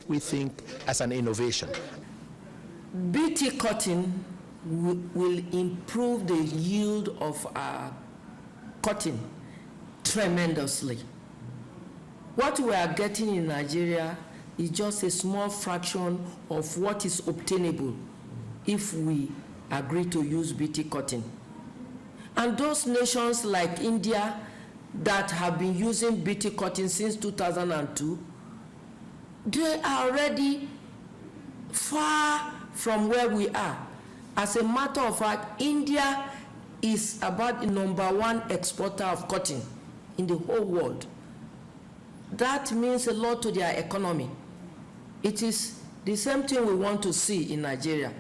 we think, as an innovation. BT cotton will improve the yield of our cotton tremendously. What we are getting in Nigeria is just a small fraction of what is obtainable if we agree to use BT cotton. And those nations like India that have been using BT cotton since 2002, they are already far from where we are. As a matter of fact, India is about the #1 exporter of cotton in the whole world. That means a lot to their economy. It is the same thing we want to see in Nigeria.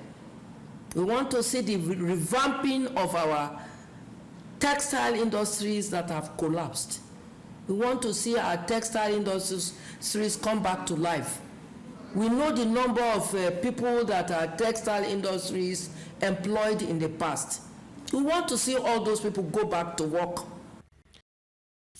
We want to see the revamping of our textile industries that have collapsed. We want to see our textile industries come back to life. We know the number of people that are textile industries employed in the past. We want to see all those people go back to work.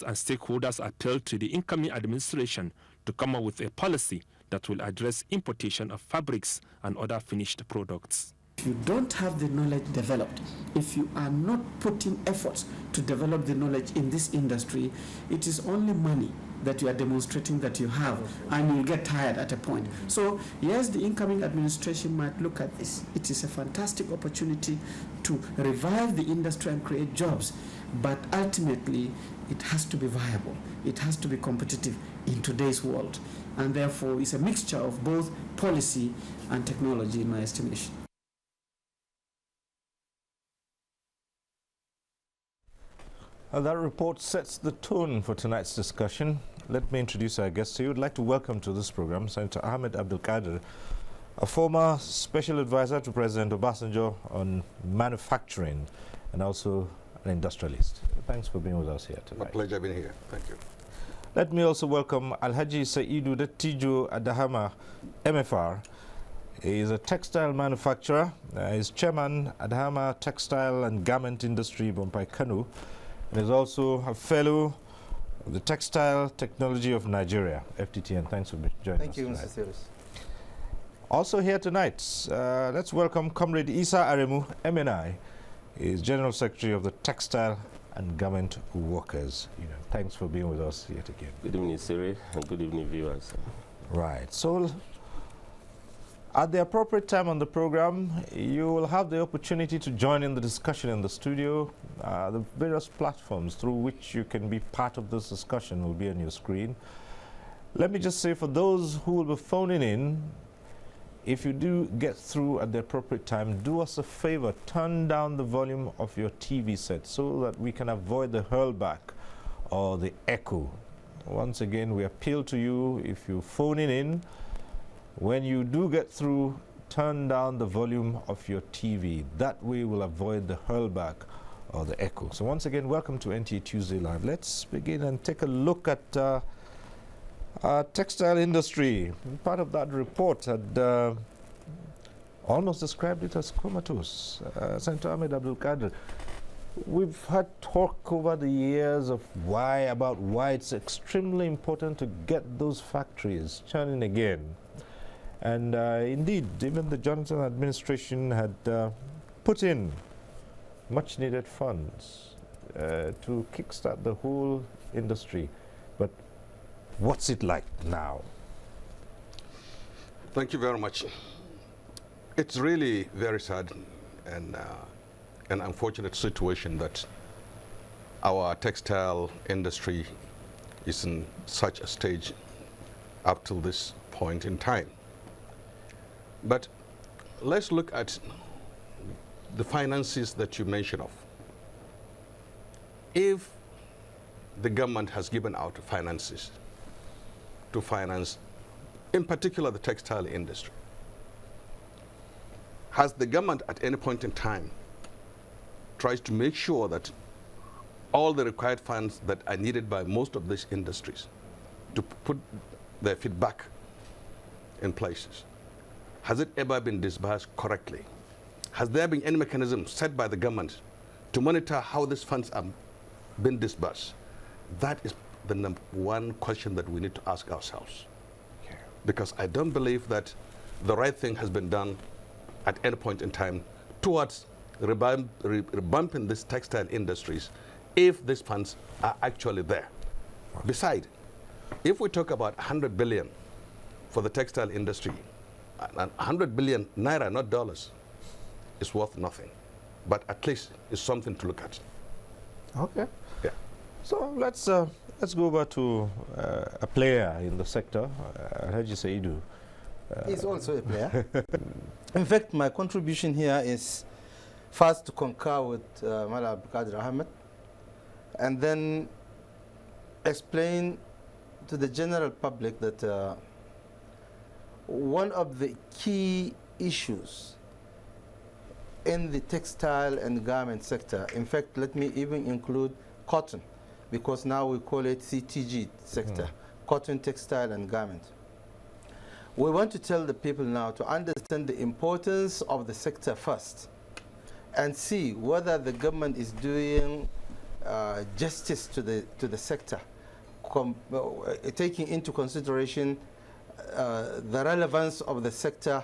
And stakeholders appealed to the incoming administration to come up with a policy that will address importation of fabrics and other finished products. If you don't have the knowledge developed, if you are not putting efforts to develop the knowledge in this industry, it is only money that you are demonstrating that you have, and you'll get tired at a point. So yes, the incoming administration might look at this. It is a fantastic opportunity to revive the industry and create jobs, but ultimately it has to be viable. It has to be competitive in today's world, and therefore it's a mixture of both policy and technology in my estimation. That report sets the tone for tonight's discussion. Let me introduce our guest to you. I'd like to welcome to this program Senator Ahmed Abdul Qadir, a former special advisor to President Obasanjo on manufacturing and also an industrialist. Thanks for being with us here tonight. My pleasure being here. Thank you. Let me also welcome Alhaji Saidu Dattijo Adahama, MFR. He is a textile manufacturer. He is chairman Adahama Textile and Garment Industry, Bompai Kanu. And is also a fellow of the Textile Technology of Nigeria, FTTN. Thanks for joining us. Thank you, Mr. Cyril. Also here tonight, let's welcome Comrade Isa Aremu, MNI. He is General Secretary of the Textile and Garment Workers Union. Thanks for being with us yet again. Good evening, Cyril, and good evening, viewers. Right. So, at the appropriate time on the program, you will have the opportunity to join in the discussion in the studio. The various platforms through which you can be part of this discussion will be on your screen. Let me just say, for those who will be phoning in, if you do get through at the appropriate time, do us a favor, turn down the volume of your TV set so that we can avoid the hurlback or the echo. Once again, we appeal to you, if you're phoning in, when you do get through, turn down the volume of your TV. That way we'll avoid the hurlback or the echo. So once again, welcome to NTA Tuesday Live. Let's begin and take a look at our textile industry. Part of that report had almost described it as comatose. Senator Ahmed Abdul Qadir, we've had talk over the years of why it's extremely important to get those factories churning again. And indeed, even the Johnson administration had put in much needed funds to kickstart the whole industry. But what's it like now? Thank you very much. It's really very sad and an unfortunate situation that our textile industry is in such a stage up till this point in time. But let's look at the finances that you mentioned of. If the government has given out finances to finance, in particular, the textile industry, has the government at any point in time tried to make sure that all the required funds that are needed by most of these industries to put their feet back in places, has it ever been disbursed correctly? Has there been any mechanism set by the government to monitor how these funds are being disbursed? That is the #1 question that we need to ask ourselves. Okay. because I don't believe that the right thing has been done at any point in time towards revamping these textile industries if these funds are actually there. Besides, if we talk about 100 billion for the textile industry, 100 billion naira, not dollars, is worth nothing. But at least it's something to look at. Okay. Yeah. So let's go over to a player in the sector, Haji Saidu. He's also a player. In fact, my contribution here is first to concur with Mala Abdulkadir Ahmed, and then explain to the general public that one of the key issues in the textile and garment sector, in fact, let me even include cotton, because now we call it CTG sector, cotton, textile, and garment. We want to tell the people now to understand the importance of the sector first and see whether the government is doing justice to the sector, taking into consideration the relevance of the sector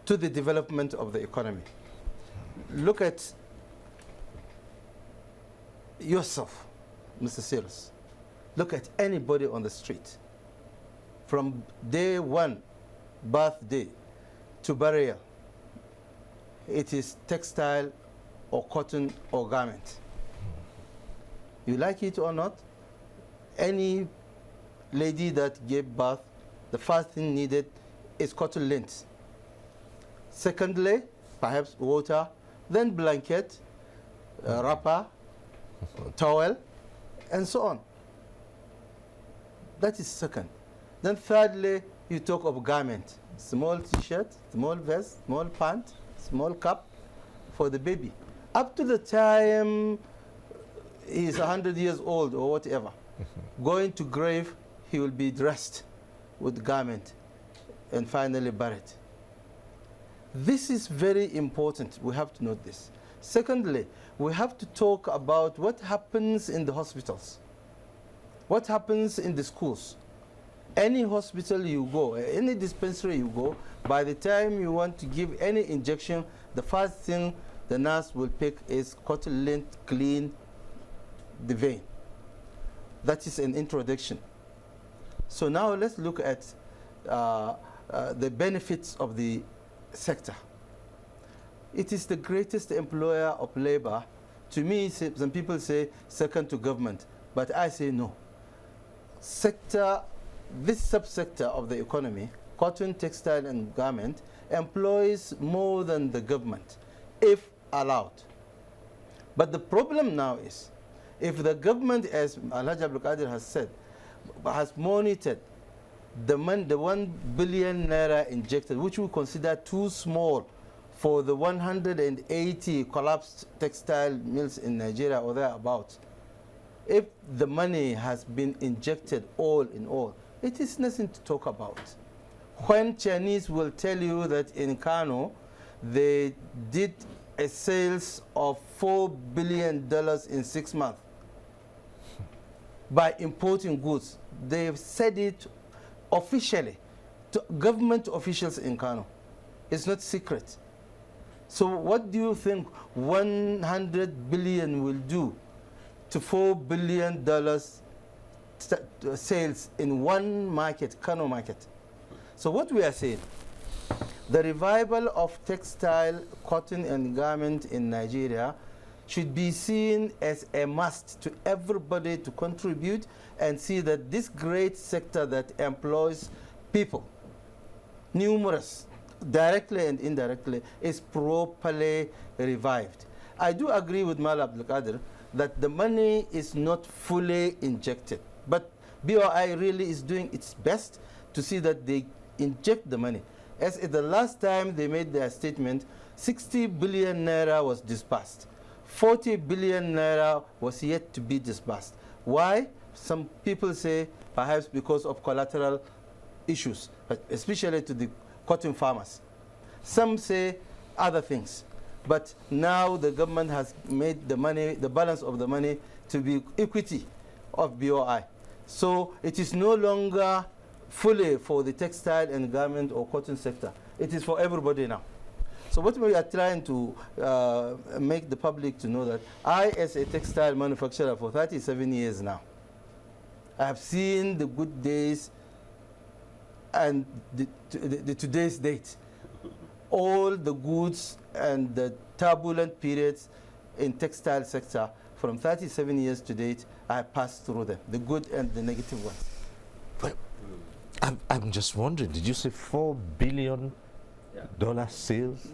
to the development of the economy. Look at yourself, Mr. Cyril. Look at anybody on the street. From day one, birthday, to burial, it is textile or cotton or garment. You like it or not, any lady that gave birth, the first thing needed is cotton lint. Secondly, perhaps water, then blanket, wrapper, towel, and so on. That is second. Then thirdly, you talk of garment. Small t-shirt, small vest, small pant, small cap for the baby. Up to the time he's 100 years old or whatever, going to grave, he will be dressed with garment and finally buried. This is very important. We have to note this. Secondly, we have to talk about what happens in the hospitals, what happens in the schools. Any hospital you go, any dispensary you go, by the time you want to give any injection, the first thing the nurse will pick is cotton lint, clean the vein. That is an introduction. So now let's look at the benefits of the sector. It is the greatest employer of labor. To me, some people say second to government, but I say no. This subsector of the economy, cotton, textile, and garment, employs more than the government, if allowed. But the problem now is, if the government, as Alhaji Abdul Qadir has said, has monitored the 1 billion naira injected, which we consider too small for the 180 collapsed textile mills in Nigeria or thereabouts, if the money has been injected all in all, it is nothing to talk about. When Chinese will tell you that in Kano, they did a sales of $4 billion in 6 months by importing goods. They've said it officially to government officials in Kano. It's not secret. So what do you think 100 billion will do to $4 billion sales in one market, Kano market? So what we are saying, the revival of textile, cotton, and garment in Nigeria should be seen as a must to everybody to contribute and see that this great sector that employs people, numerous, directly and indirectly, is properly revived. I do agree with Mala Abdul Qadir that the money is not fully injected, but BOI really is doing its best to see that they inject the money. As the last time they made their statement, 60 billion naira was disbursed. 40 billion naira was yet to be disbursed. Why? Some people say perhaps because of collateral issues, especially to the cotton farmers. Some say other things. But now the government has made the money, the balance of the money, to be equity of BOI. So it is no longer fully for the textile and garment or cotton sector. It is for everybody now. So what we are trying to make the public to know that I, as a textile manufacturer for 37 years now, I have seen the good days and the today's date. All the goods and the turbulent periods in textile sector from 37 years to date, I have passed through them, the good and the negative ones. But I'm just wondering, did you say $4 billion sales?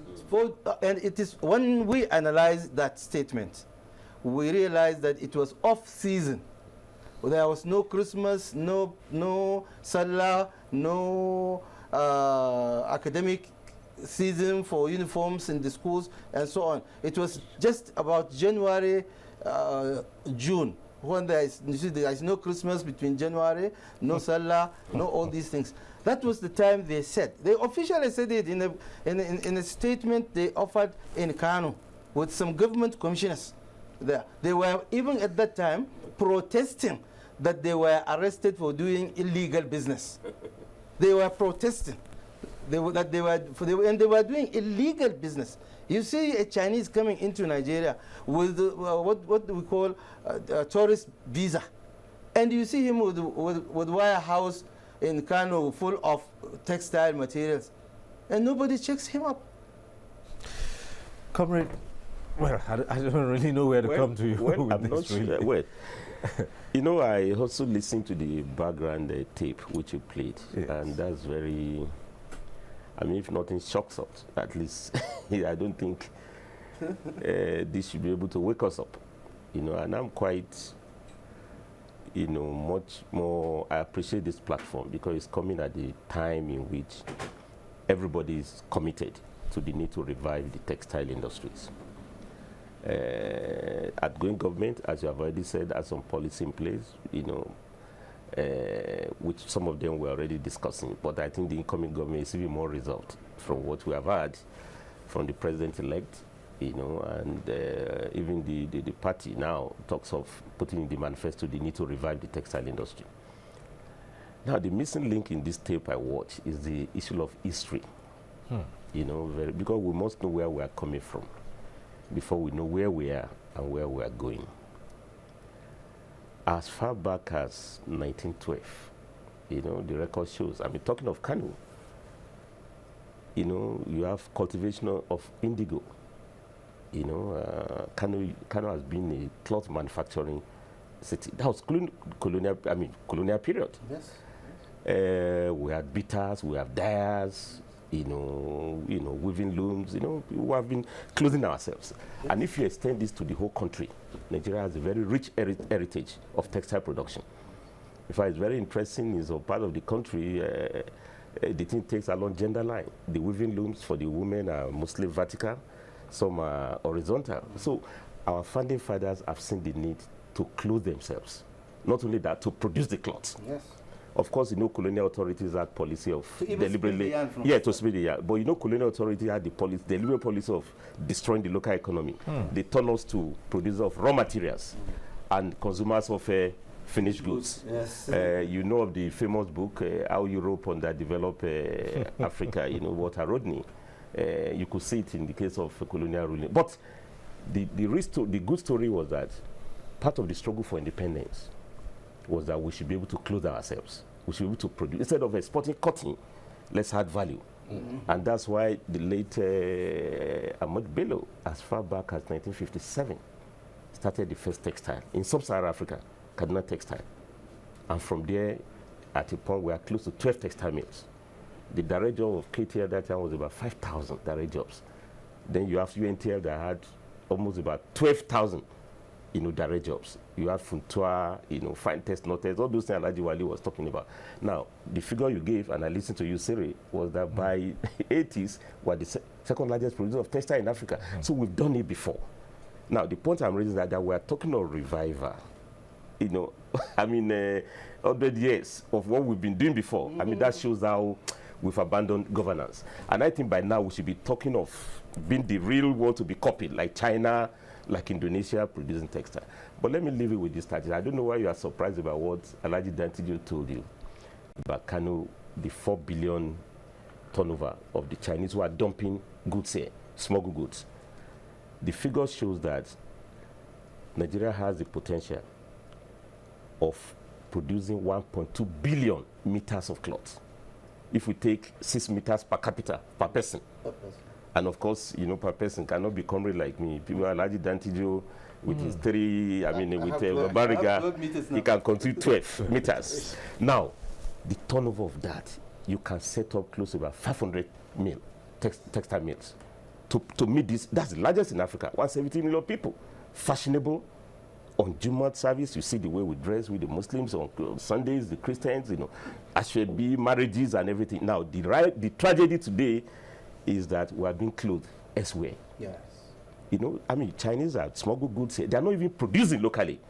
And it is when we analyze that statement, we realize that it was off season. There was no Christmas, no Salah, no academic season for uniforms in the schools and so on. It was just about January, June, when there is no Christmas between January, no Salah, no all these things. That was the time they said. They officially said it in a statement they offered in Kano with some government commissioners there. They were even at that time protesting that they were arrested for doing illegal business. They were protesting that they were doing illegal business. You see a Chinese coming into Nigeria with what we call a tourist visa, and you see him with warehouse in Kano full of textile materials, and nobody checks him up. Comrade, well, I don't really know where to come to you. I'm not sure. Well, you know, I also listened to the background tape which you played, yes. And that's very, I mean, if nothing shocks us, at least I don't think this should be able to wake us up, you know, and I'm quite, you know, much more, I appreciate this platform because it's coming at the time in which everybody is committed to the need to revive the textile industries. Outgoing government, as you have already said, has some policy in place, you know, which some of them we're already discussing, but I think the incoming government is even more result from what we have had from the president-elect, you know, and even the party now talks of putting in the manifesto the need to revive the textile industry. Now, the missing link in this tape I watched is the issue of history, you know, because we must know where we are coming from before we know where we are and where we are going. As far back as 1912, you know, the record shows, I mean, talking of Kano, you know, you have cultivation of indigo. You know, Kano has been a cloth manufacturing city. That was colonial period. Yes. We had bitters, we have dyers, you know, weaving looms, you know, we have been clothing ourselves. Yes. And if you extend this to the whole country, Nigeria has a very rich heritage of textile production. In fact, it's very interesting, is a part of the country, the thing takes along gender line. The weaving looms for the women are mostly vertical, some are horizontal. So our founding fathers have seen the need to clothe themselves. Not only that, to produce the cloth. Yes. Of course, you know, colonial authorities had policy of deliberately, to split the yarn. But you know, colonial authority had the deliberate policy of destroying the local economy. They turned us to producers of raw materials and consumers of finished goods. Yes. You know of the famous book, How Europe Underdeveloped Africa, you know, Walter Rodney. You could see it in the case of colonial ruling. But the good story was that part of the struggle for independence was that we should be able to clothe ourselves. We should be able to produce. Instead of exporting cotton, let's add value. And that's why the late Ahmad Bello, as far back as 1957, started the first textile in sub-Saharan Africa, Kaduna Textile. And from there, at a point, we are close to 12 textile mills. The direct job of KT at that time was about 5,000 direct jobs. Then you have UNTL that had almost about 12,000, you know, direct jobs. You have Funtua, you know, Fine Test, Not Test, all those things Alhaji Wali was talking about. Now, the figure you gave, and I listened to you, Cyril, was that by the 80s, we're the second largest producer of textile in Africa. So we've done it before. Now, the point I'm raising is that we're talking of revival. You know, I mean, 100 years of what we've been doing before. I mean, that shows how we've abandoned governance. And I think by now we should be talking of being the real world to be copied, like China, like Indonesia producing textile. But let me leave it with this strategy. I don't know why you are surprised about what Alhaji Dantijo told you. about Kano, the 4 billion turnover of the Chinese who are dumping goods here, smuggled goods. The figure shows that Nigeria has the potential of producing 1.2 billion meters of cloth. If we take 6 meters per capita per person. And of course, you know, per person cannot be comrade like me. People are largely Dantijo with his 3, I mean, with Bariga, he can contribute 12 meters. Now, the turnover of that, you can set up close to about 500 mil textile mills to meet this. That's the largest in Africa. 170 million people, fashionable. On Jumat service, you see the way we dress with the Muslims. On Sundays, the Christians, you know, Ashwebi, marriages and everything. Now, the tragedy today is that we are being clothed elsewhere. Yes. You know, I mean, Chinese are smuggled goods here. They are not even producing locally.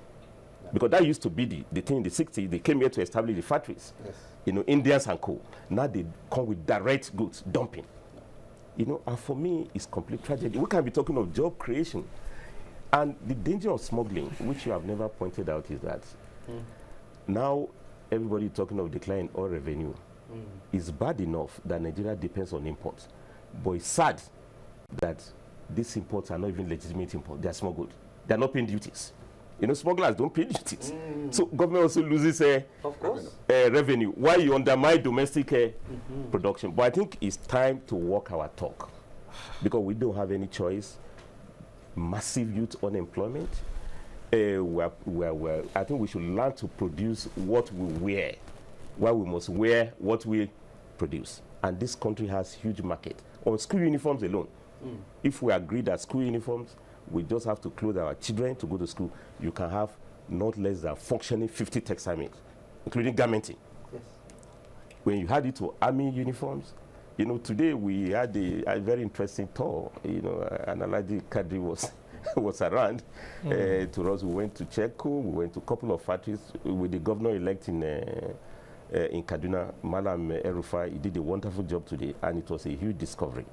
Because that used to be the thing in the 60s. They came here to establish the factories. Yes. You know, Indians and co. Now they come with direct goods, dumping. You know, and for me, it's complete tragedy. We can be talking of job creation. And the danger of smuggling, which you have never pointed out, is that now everybody talking of decline in oil revenue. It's bad enough that Nigeria depends on imports. But it's sad that these imports are not even legitimate imports. They are smuggled. They are not paying duties. You know, smugglers don't pay duties. So government also loses revenue while you undermine domestic production. But I think it's time to walk our talk because we don't have any choice. Massive youth unemployment. I think we should learn to produce what we wear, while we must wear what we produce. And this country has huge market. On school uniforms alone, if we agree that school uniforms, we just have to clothe our children to go to school, you can have not less than functioning 50 textile mills, including garmenting. Yes. When you had it to army uniforms, you know, today we had a very interesting tour. You know, an Alhaji Kadri was around to us. We went to Cheko, we went to a couple of factories with the governor-elect in Kaduna, Malam El-Rufai. He did a wonderful job today, and it was a huge discovery.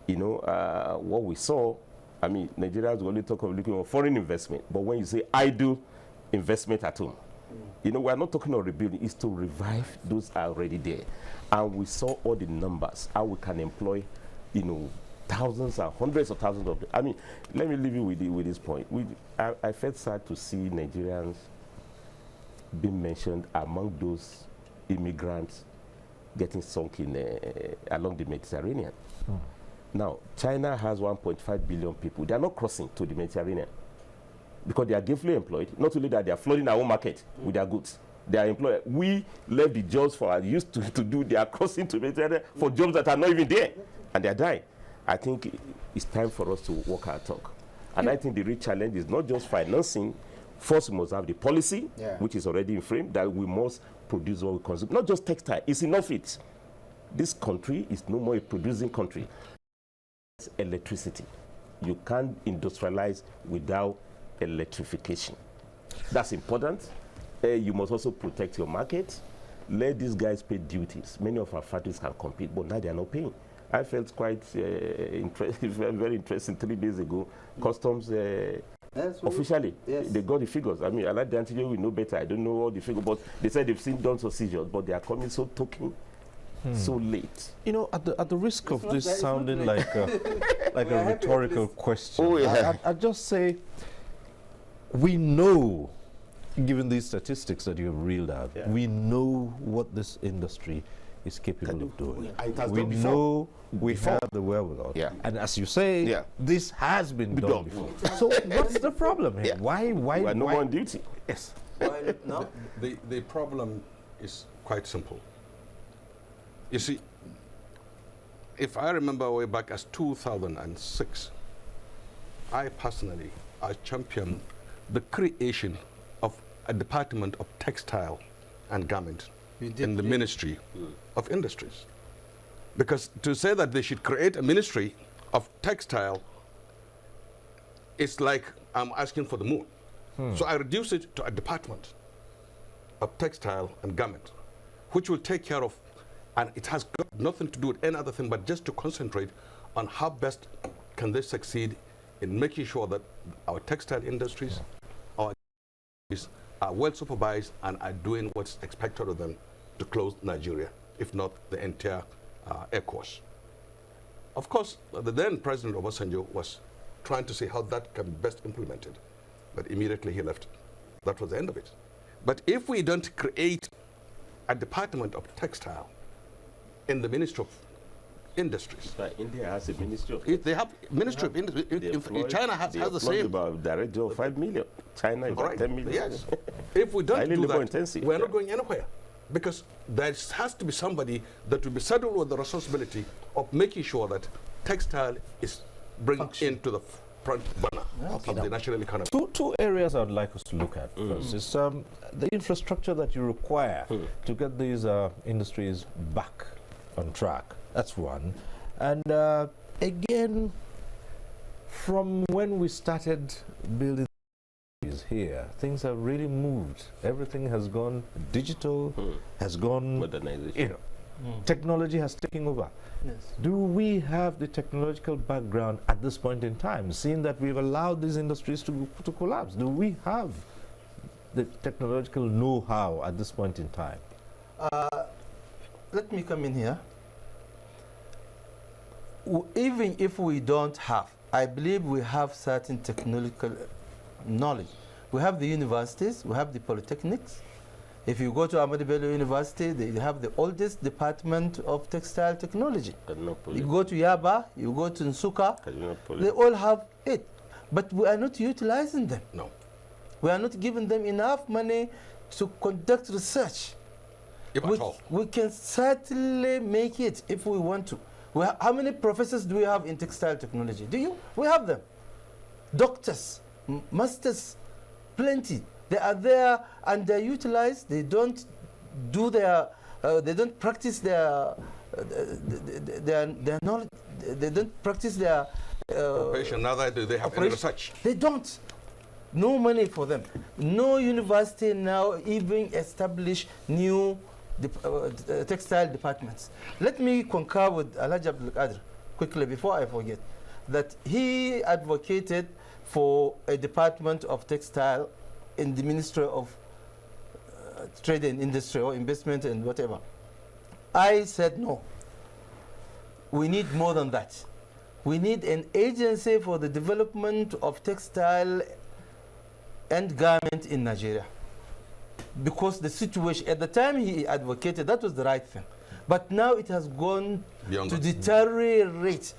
You know, what we saw, I mean, Nigerians only talk of looking for foreign investment, but when you say idle investment at home, you know, we're not talking of rebuilding, it's to revive those are already there. And we saw all the numbers, how we can employ, you know, thousands and hundreds of thousands of them. I mean, let me leave you with this point. I felt sad to see Nigerians being mentioned among those immigrants getting sunk in along the Mediterranean. Now, China has 1.5 billion people. They are not crossing to the Mediterranean because they are gainfully employed. Not only that, they are flooding our own market with their goods. They are employed. We left the jobs for our youth to do. They are crossing to Mediterranean for jobs that are not even there, and they are dying. I think it's time for us to walk our talk. And I think the real challenge is not just financing. First, we must have the policy, which is already in frame, that we must produce what we consume. Not just textile. It's enough. This country is no more a producing country. It's electricity. You can't industrialize without electrification. That's important. You must also protect your market. Let these guys pay duties. Many of our factories can compete, but now they are not paying. I felt quite very interesting 3 days ago. Customs officially, they got the figures. I mean, I like the Antijo, we know better. I don't know all the figures, but they said they've seen done seizures, but they are coming so token, so late. You know, at the risk of this sounding like a rhetorical question, I just say, we know, given these statistics that you have reeled out, we know what this industry is capable of doing. We know we have the wherewithal. And as you say, this has been done before. So what's the problem here? Why we're no more on duty. Yes. No, the problem is quite simple. You see, if I remember way back as 2006, I personally championed the creation of a Department of Textile and Garment in the Ministry of Industries. Because to say that they should create a Ministry of Textile is like I'm asking for the moon. So I reduced it to a Department of Textile and Garment, which will take care of, and it has got nothing to do with any other thing but just to concentrate on how best can they succeed in making sure that our textile industries are well supervised and are doing what's expected of them to close Nigeria, if not the entire ECOWAS. Of course, the then President Obasanjo was trying to see how that can be best implemented, but immediately he left. That was the end of it. But if we don't create a Department of Textile in the Ministry of Industries. But India has a ministry of They have Ministry of Industry. China has the same. About director of 5 million. China is about 10 million. Yes. If we don't do that, intensive, we're not going anywhere. Because there has to be somebody that will be saddled with the responsibility of making sure that textile is brought into the front burner of the national economy. Two areas I would like us to look at first is the infrastructure that you require to get these industries back on track. That's one. And again, from when we started building here, things have really moved. Everything has gone digital, has gone modernization. Technology has taken over. Yes. Do we have the technological background at this point in time, seeing that we've allowed these industries to collapse? Do we have the technological know-how at this point in time? Let me come in here. Even if we don't have, I believe we have certain technological knowledge. We have the universities, we have the polytechnics. If you go to Ahmadu Bello University, they have the oldest department of textile technology. You go to Yaba, you go to Nsuka, they all have it. But we are not utilizing them. No. We are not giving them enough money to conduct research. If at all. We can certainly make it if we want to. How many professors do we have in textile technology? Do you? We have them. Doctors, masters, plenty. They are there and they're utilized. They don't do their, they don't practice their knowledge. They don't practice their operation. Neither do they have any research. They don't. No money for them. No university now even establish new textile departments. Let me concur with Alhaji Abdul Qadir quickly before I forget that he advocated for a department of textile in the Ministry of Trade and Industry or Investment and whatever. I said no. We need more than that. We need an agency for the development of textile and garment in Nigeria. Because the situation, at the time he advocated, that was the right thing. But now it has gone beyond to deteriorate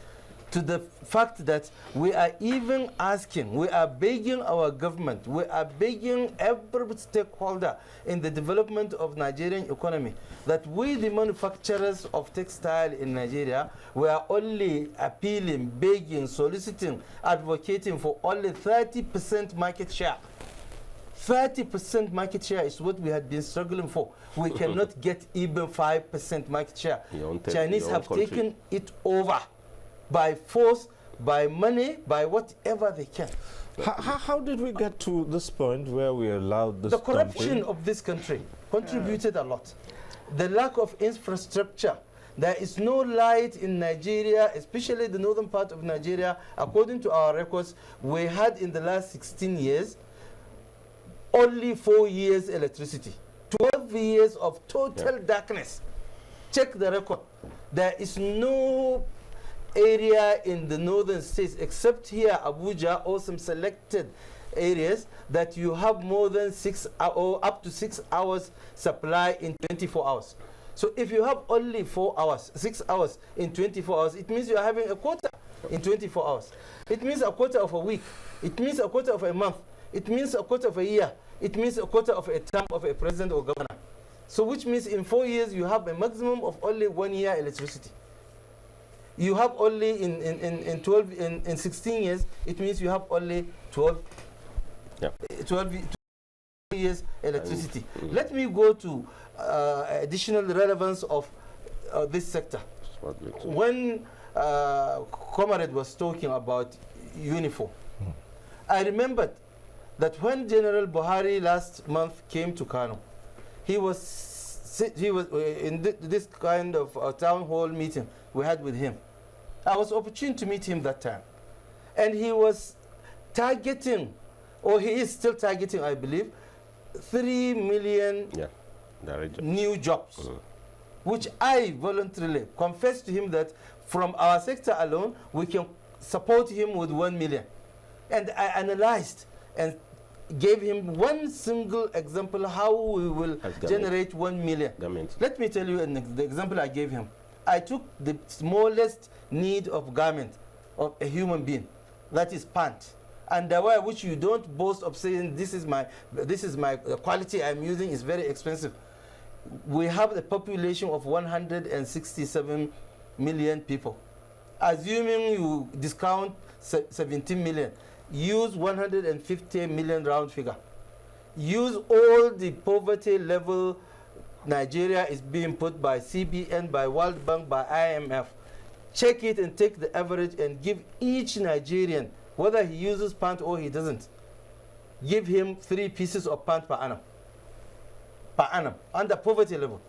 to the fact that we are even asking, we are begging our government, we are begging every stakeholder in the development of Nigerian economy that we, the manufacturers of textile in Nigeria, we are only appealing, begging, soliciting, advocating for only 30% market share. 30% market share is what we had been struggling for. We cannot get even 5% market share. Chinese have taken it over by force, by money, by whatever they can. How did we get to this point where we allowed this? The corruption of this country contributed a lot. The lack of infrastructure. There is no light in Nigeria, especially the northern part of Nigeria. According to our records, we had in the last 16 years, only 4 years electricity. 12 years of total darkness. Check the record. There is no area in the northern states, except here, Abuja, or some selected areas, that you have more than 6 or up to 6 hours supply in 24 hours. So if you have only 4 hours, 6 hours in 24 hours, it means you are having a quarter in 24 hours. It means a quarter of a week. It means a quarter of a month. It means a quarter of a year. It means a quarter of a term of a president or governor. So which means in 4 years you have a maximum of only 1 year electricity. You have only in 16 years, it means you have only 12 years electricity. Let me go to additional relevance of this sector. When Comrade was talking about uniform, I remembered that when General Buhari last month came to Kano, he was in this kind of town hall meeting we had with him. I was opportune to meet him that time. And he was targeting, or he is still targeting, I believe, 3 million new jobs, which I voluntarily confessed to him that from our sector alone, we can support him with 1 million. And I analyzed and gave him one single example how we will generate 1 million. Let me tell you the example I gave him. I took the smallest need of garment of a human being, that is pant, underwear, which you don't boast of saying this is my quality I'm using is very expensive. We have a population of 167 million people. Assuming you discount 17 million, use 150 million round figure. Use all the poverty level Nigeria is being put by CBN, by World Bank, by IMF. Check it and take the average and give each Nigerian, whether he uses pant or he doesn't, give him 3 pieces of pant per annum. Per annum, under poverty level.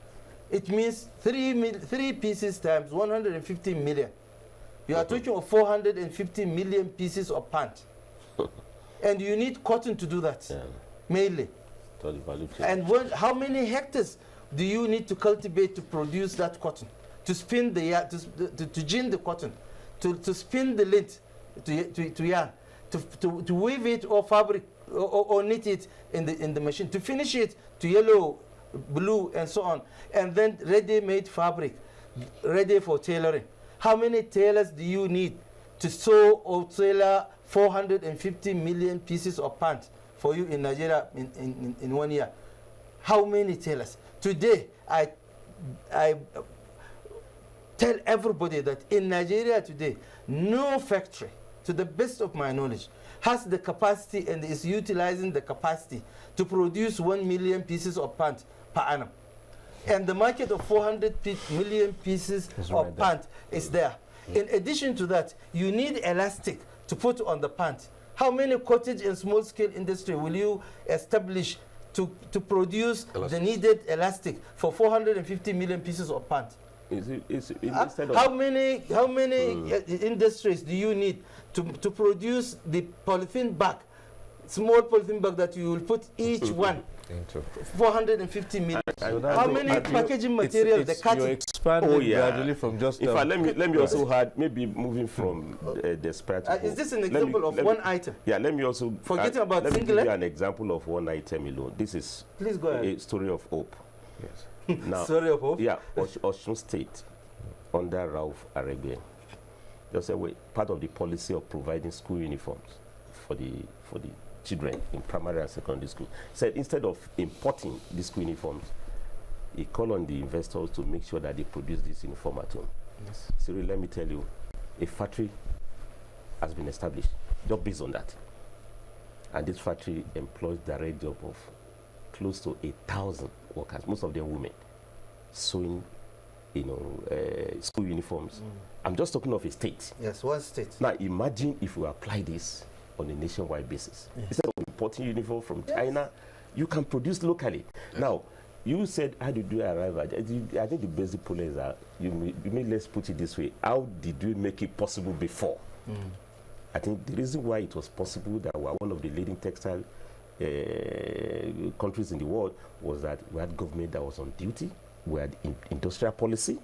It means 3 pieces times 150 million. You are talking of 450 million pieces of pant. And you need cotton to do that, mainly. And how many hectares do you need to cultivate to produce that cotton? To spin the yarn, to gin the cotton, to spin the lint, to yarn, to weave it or fabric or knit it in the machine, to finish it to yellow, blue, and so on, and then ready-made fabric, ready for tailoring. How many tailors do you need to sew or tailor 450 million pieces of pants for you in Nigeria in 1 year? How many tailors? Today, I tell everybody that in Nigeria today, no factory, to the best of my knowledge, has the capacity and is utilizing the capacity to produce 1 million pieces of pant per annum. And the market of 400 million pieces of pant is there. In addition to that, you need elastic to put on the pant. How many cottage and small-scale industry will you establish to produce the needed elastic for 450 million pieces of pant? How many industries do you need to produce the polythene bag, small polythene bag that you will put each one? 450 million. How many packaging material the cutting? Expanded gradually from just. Let me also add, maybe moving from the spread. Is this an example of one item? Yeah, let me also forgetting about let me singlet. give you an example of one item alone. This is a story of hope. Yes. Now, story of hope. Yeah, Osun State under Ralph Aregbe, just a way part of the policy of providing school uniforms for the children in primary and secondary school, said instead of importing these school uniforms, he called on the investors to make sure that they produce this uniform at home. Yes. Cyril, let me tell you, a factory has been established just based on that. And this factory employs direct job of close to 1,000 workers, most of them women, sewing, school uniforms. I'm just talking of a state. Yes, one state. Now imagine if we apply this on a nationwide basis. Yes. Instead of importing uniform from China, you can produce locally. Yes. Now, you said, how did you arrive at it? I think the basic point is that, let's put it this way, how did we make it possible before? I think the reason why it was possible that we are one of the leading textile countries in the world was that we had government that was on duty, we had industrial policy,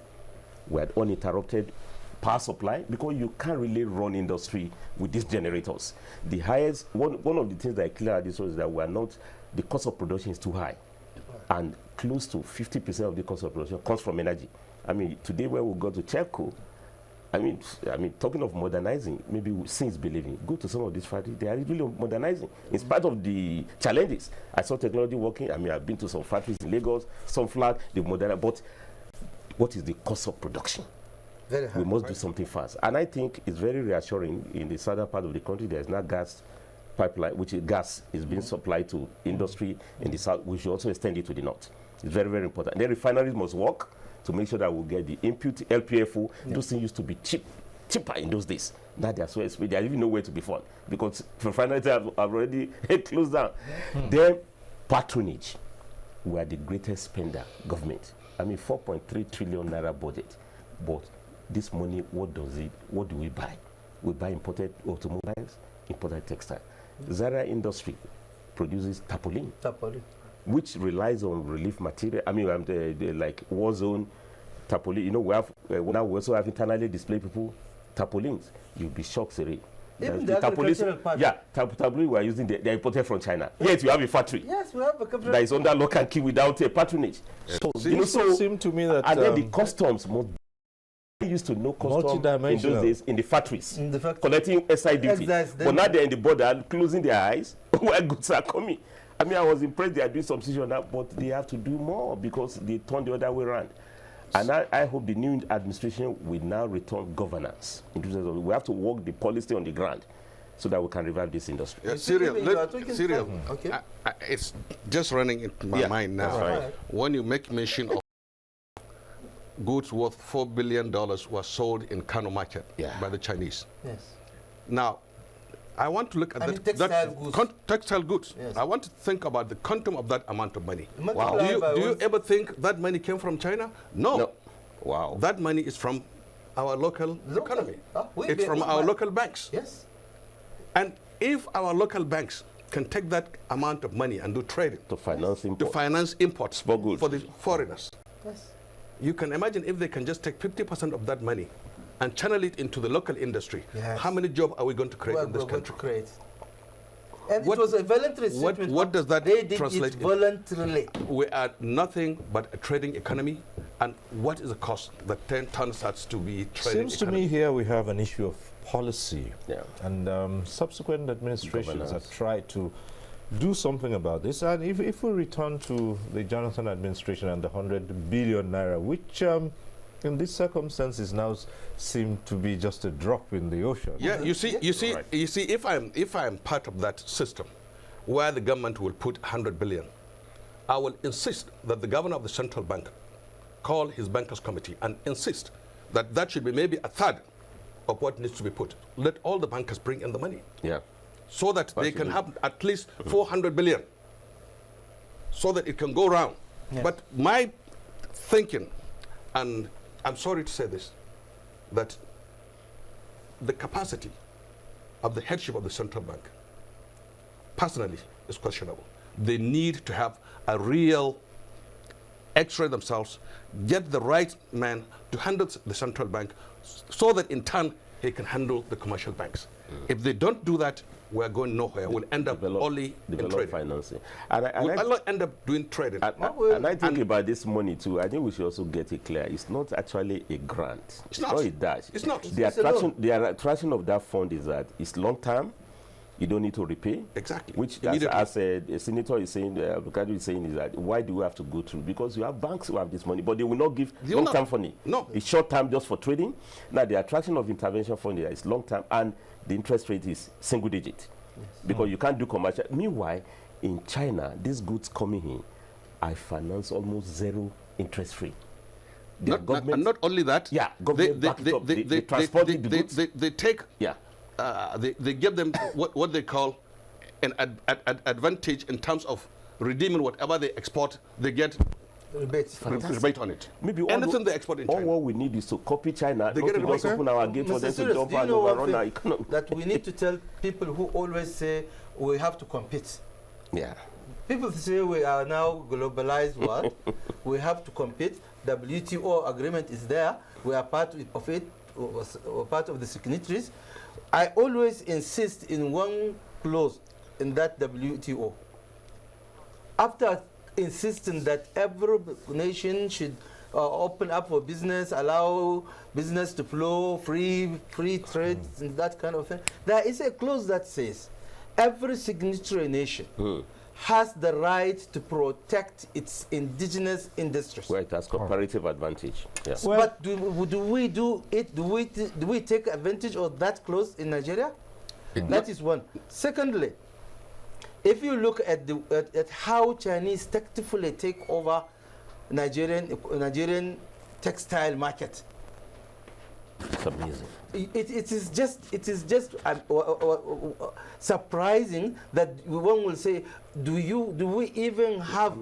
we had uninterrupted power supply, because you can't really run industry with these generators. The highest, one of the things that I clear at this was that we are not, the cost of production is too high. And close to 50% of the cost of production comes from energy. I mean, today when we go to Chevco, I mean, talking of modernizing, maybe since believing, go to some of these factories, they are really modernizing. In spite of the challenges, I saw technology working. I mean, I've been to some factories in Lagos, some flat, they've modernized. But what is the cost of production? Very high. We must do something fast. And I think it's very reassuring in the southern part of the country, there's now gas pipeline, which is gas is being supplied to industry in the south. We should also extend it to the north. It's very, very important. The refineries must work to make sure that we'll get the input, LPFO. Those things used to be cheaper in those days. Now they are so expensive, they are even nowhere to be found because refineries have already closed down. Then patronage, we are the greatest spender government. I mean, 4.3 trillion naira budget, but this money, what do we buy? We buy imported automobiles, imported textile. Zara industry produces tarpaulin. which relies on relief material. I mean, the like war zone, tarpaulin. You know, we have now we also have internally displaced people, tarpaulins. You'll be shocked, Cyril. Even the agricultural part. Yeah, tarpaulin we are using, they're imported from China. Yet you have a factory. Yes, we have a capital. That is under lock and key without a patronage. So, You know, so seemed to me that and then the customs used to know customs in those days in the factories, collecting SI duty. But now they're in the border, closing their eyes where goods are coming. I mean, I was impressed they are doing substitution on that, but they have to do more because they turn the other way around. And I hope the new administration will now return governance. We have to work the policy on the ground so that we can revive this industry. Yeah, Cyril, okay. It's just running into my mind now. Right. When you make mention of goods worth $4 billion were sold in Kano market by the Chinese. Yes. Now, I want to look at textile goods. Yes. I want to think about the quantum of that amount of money. Wow. Do you ever think that money came from China? No. Wow. That money is from our local economy. It's from our local banks. Yes. And if our local banks can take that amount of money and do trading to finance imports for goods for the foreigners, yes, you can imagine if they can just take 50% of that money and channel it into the local industry. Yes. How many jobs are we going to create in this country? And it was a voluntary statement. What does that translate into? Voluntarily. We are nothing but a trading economy. And what is the cost that turns out to be trading Seems to me here we have an issue of policy. Yeah. And subsequent administrations have tried to do something about this. And if we return to the Jonathan administration and the 100 billion naira, which in these circumstances now seem to be just a drop in the ocean. Yeah, you see, if I'm part of that system, where the government will put 100 billion, I will insist that the governor of the central bank call his bankers committee and insist that that should be maybe a third of what needs to be put. Let all the bankers bring in the money. Yeah. So that they can have at least 400 billion, so that it can go round. Yes. But my thinking, and I'm sorry to say this, that the capacity of the headship of the central bank, personally, is questionable. They need to have a real X-ray themselves, get the right man to handle the central bank, so that in turn he can handle the commercial banks. If they don't do that, we're going nowhere. We'll end up only in trading. Financing. We'll end up doing trading. And I think about this money too, I think we should also get it clear. It's not actually a grant. It's not. Or a dash. It's not. The attraction of that fund is that it's long term. You don't need to repay. Exactly. Which, as a senator is saying, Bukadu is saying, is that why do we have to go through? Because you have banks who have this money, but they will not give long-term funding. No. It's short-term just for trading. Now, the attraction of intervention funding is long-term, and the interest rate is single-digit. Yes. Because you can't do commercial. Meanwhile, in China, these goods coming in, I finance almost zero interest free. And not only that, they take... Yeah. They give them what they call an advantage in terms of redeeming whatever they export. They get rebate on it. Maybe anything they export in China. All we need is to copy China. They get it just open our gate for them to jump and overrun our economy. That we need to tell people who always say we have to compete. Yeah. People say we are now globalized world. We have to compete. WTO agreement is there. We are part of it, or part of the signatories. I always insist in one clause in that WTO. After insisting that every nation should open up for business, allow business to flow, free trade, and that kind of thing, there is a clause that says every signatory nation has the right to protect its indigenous industries. Well, it has comparative advantage. Yeah. Well, but do we do it? Do we take advantage of that clause in Nigeria? That is one. Secondly, if you look at how Chinese tactfully take over Nigerian textile market, it's amazing. It is just surprising that one will say, do we even have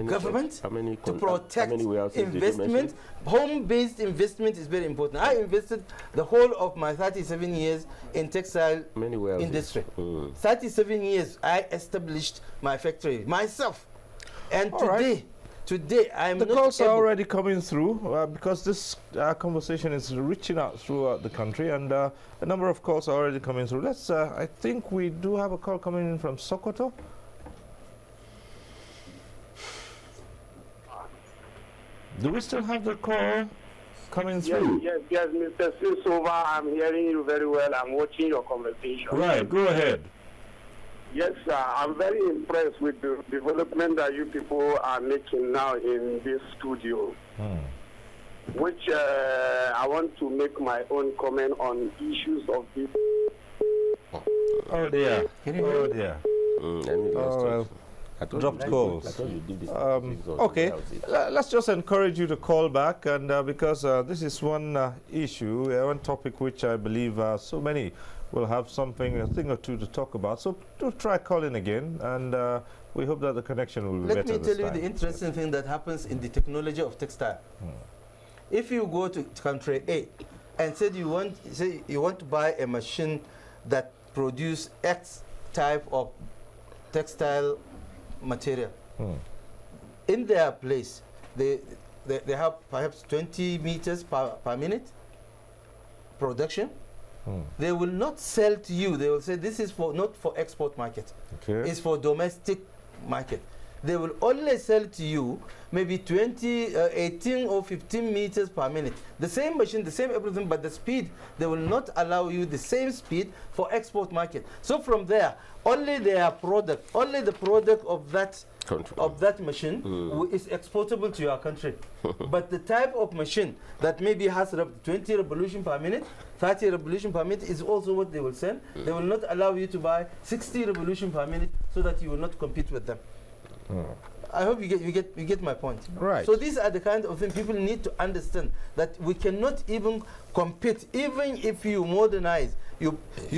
government to protect investment? Home-based investment is very important. I invested the whole of my 37 years in textile industry. 37 years I established my factory myself. And All right. today, I'm The not calls are able- already coming through because this conversation is reaching out throughout the country, and a number of calls are already coming through. Let's. I think we do have a call coming in from Sokoto. Do we still have the call coming through? Yes, Mr. Stober, I'm hearing you very well. I'm watching your conversation. Right. Go ahead. Yes, sir. I'm very impressed with the development that you people are making now in this studio, which I want to make my own comment on issues of this. Oh dear. Oh dear. Oh, well. Dropped calls. I thought you did this. Okay, let's just encourage you to call back, and because this is one issue, one topic which I believe so many will have something, a thing or two to talk about. So do try calling again, and we hope that the connection will be Let better me this tell you time. the interesting thing that happens in the technology of textile. If you go to country A and say you want to buy a machine that produce X type of textile material, in their place they have perhaps 20 meters per minute production. They will not sell to you. They will say this is not for export market. Okay. It's for domestic market. They will only sell to you maybe 18 or 15 meters per minute. The same machine, the same everything, but the speed, they will not allow you the same speed for export market. So from there, only their product, only the product of that machine is exportable to your country. But the type of machine that maybe has 20 revolution per minute, 30 revolution per minute is also what they will send. They will not allow you to buy 60 revolution per minute so that you will not compete with them. I hope you get my point. Right. So these are the kind of things people need to understand, that we cannot even compete, even if you modernize. You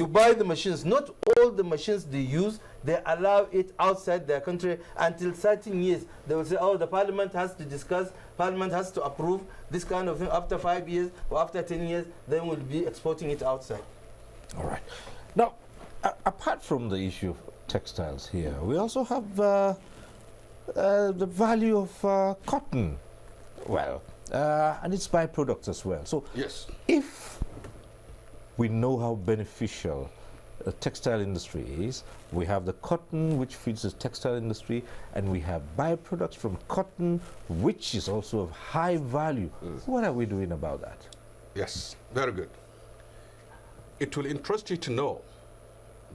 buy the machines. Not all the machines they use, they allow it outside their country until certain years. They will say, oh, the parliament has to discuss, parliament has to approve this kind of thing. After 5 years or after 10 years, then we'll be exporting it outside. All right. Now, apart from the issue of textiles here, we also have the value of cotton, well, and its byproducts as well. So, Yes. if we know how beneficial the textile industry is, we have the cotton which feeds the textile industry, and we have byproducts from cotton which is also of high value. What are we doing about that? Yes, very good. It will interest you to know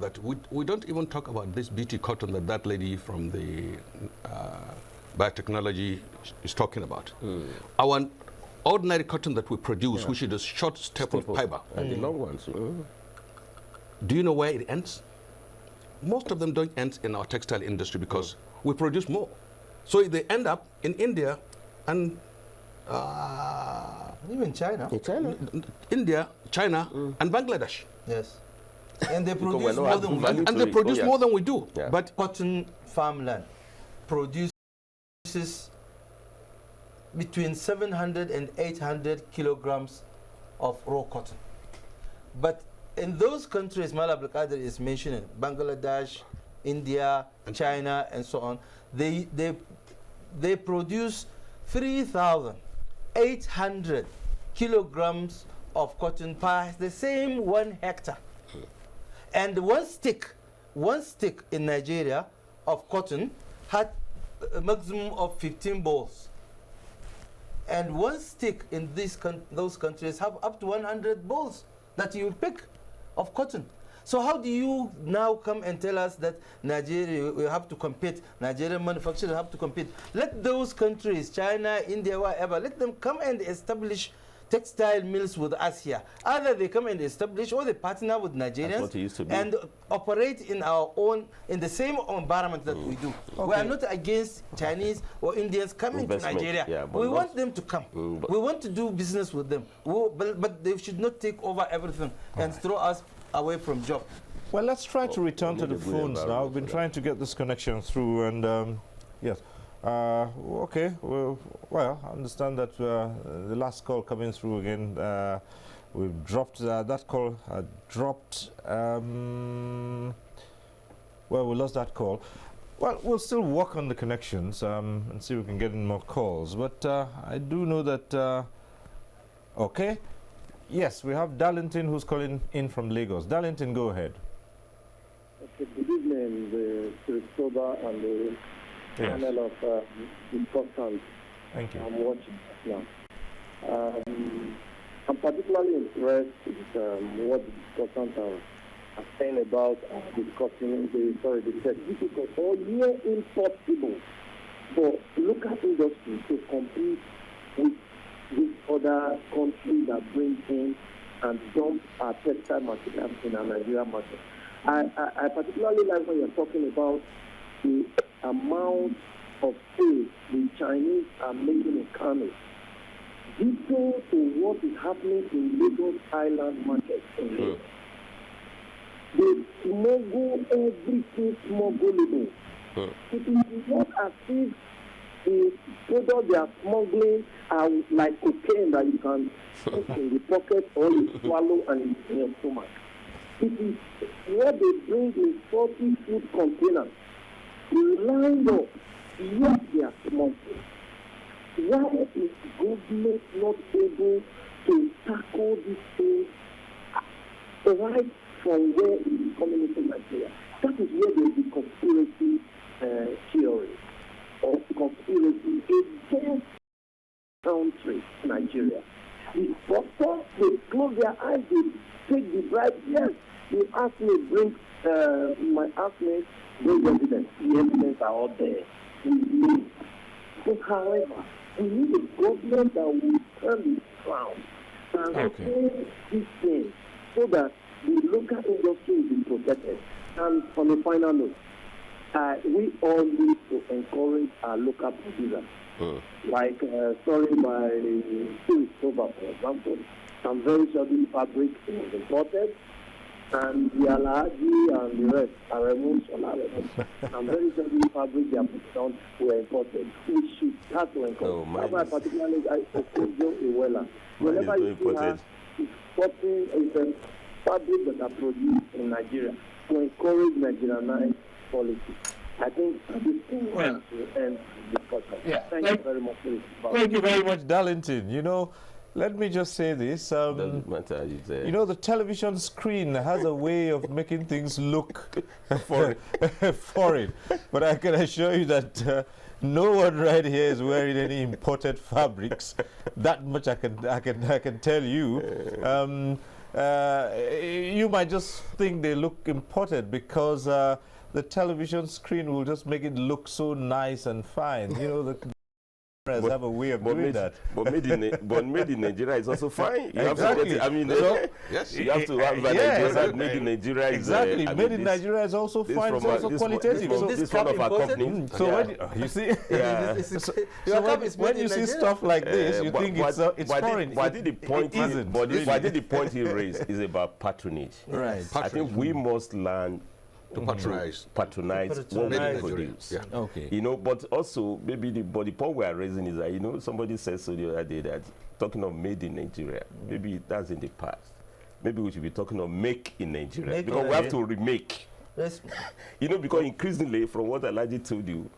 that we don't even talk about this BT cotton that lady from the biotechnology is talking about. Our ordinary cotton that we produce, which is a short staple fiber. And the long ones. Do you know where it ends? Most of them don't end in our textile industry because we produce more. So they end up in India and Even China. In China? India, China, and Bangladesh. Yes. And they Because produce we're not more adding than we value do. And to they it. produce Oh, yeah. more than we do. Yeah. But Cotton farmland produces between 700 and 800 kilograms of raw cotton. But in those countries Mala Abdulkader is mentioning, Bangladesh, India, China, and so on, they produce 3,800 kilograms of cotton per the same 1 hectare. And one stick in Nigeria of cotton had a maximum of 15 balls. And one stick in those countries have up to 100 balls that you pick of cotton. So how do you now come and tell us that Nigeria, we have to compete, Nigerian manufacturers have to compete? Let those countries, China, India, whatever, let them come and establish textile mills with us here. Either they come and establish or they partner with Nigerians what it used to be. and operate in our own, in the same environment that we do. We are not against Chinese or Indians coming to Investment, Nigeria. yeah, but We not- want them to come. We want to do business with them. But they should not take over everything and throw us away from job. Well, let's try to return to need the a good phones now. environment We've been for trying to get this connection through, and yes. Okay, well, I understand that the last call coming through again, we've dropped, that call dropped, well, we lost that call. Well, we'll still work on the connections and see if we can get in more calls. But I do know that, okay. Yes, we have Darlington who's calling in from Lagos. Darlington, go ahead. Okay, good evening, the Stober and the panel of important. Thank you. I'm watching now. I'm particularly impressed with what the discussants are saying about discussing the certificate or near impossible for local industry to compete with this other country that brings in and dump our textile materials in our Nigerian market. I particularly like when you're talking about the amount of sales the Chinese are making in Kano. Due to what is happening in Lagos Island market. They smuggle everything smugglable. It is not as if the product they are smuggling are like cocaine that you can put in the pocket or you swallow and in your stomach. It is what they bring in 40 food containers, lined up, yet they are smuggling. Why is the government not able to tackle this thing right from where it is coming into Nigeria? That is where there is the conspiracy theory or conspiracy against country, Nigeria. The doctor, they close their eyes, they take the bribe. Yes, you ask me, bring my evidence. The evidence are all there. We need. But however, we need a government that will turn it around and change this thing so that the local industry will be protected. And on a final note, we all need to encourage our local producers. Like story by Stober, for example. I'm very sure the fabric was imported, and the Alhaji and the rest are removed. I'm very sure the fabric they are put down were imported. We should start to encourage. That's why particularly I support Joe Iwela. Whenever you see her exporting a fabric that are produced in Nigeria to encourage Nigerianized policy. I think this thing will end the discussion. Yeah. Thank you very much. Thank you very much, Darlington. You know, let me just say this. Doesn't matter, you know, the television screen has a way of making things look foreign. But I can assure you that no one right here is wearing any imported fabrics. That much I can tell you. You might just think they look imported because the television screen will just make it look so nice and fine. You know, the cameras have a way of doing that. But made in Nigeria is also fine. You exactly. have to get it. I mean, yes. You have to have that made in Nigeria. Exactly. Made in Nigeria is also fine. It's also qualitative. This one of our companies. So when you see, when you see stuff like this, you think it's foreign. Why did the point he raised is about patronage. Right. I think we must learn to patronize what we produce. Yeah. Okay. You know, but also maybe the point we are raising is that, you know, somebody said so the other day that talking of made in Nigeria, maybe that's in the past. Maybe we should be talking of make in Nigeria because we have to remake. Yes. You know, because increasingly, from what Alhaji told you,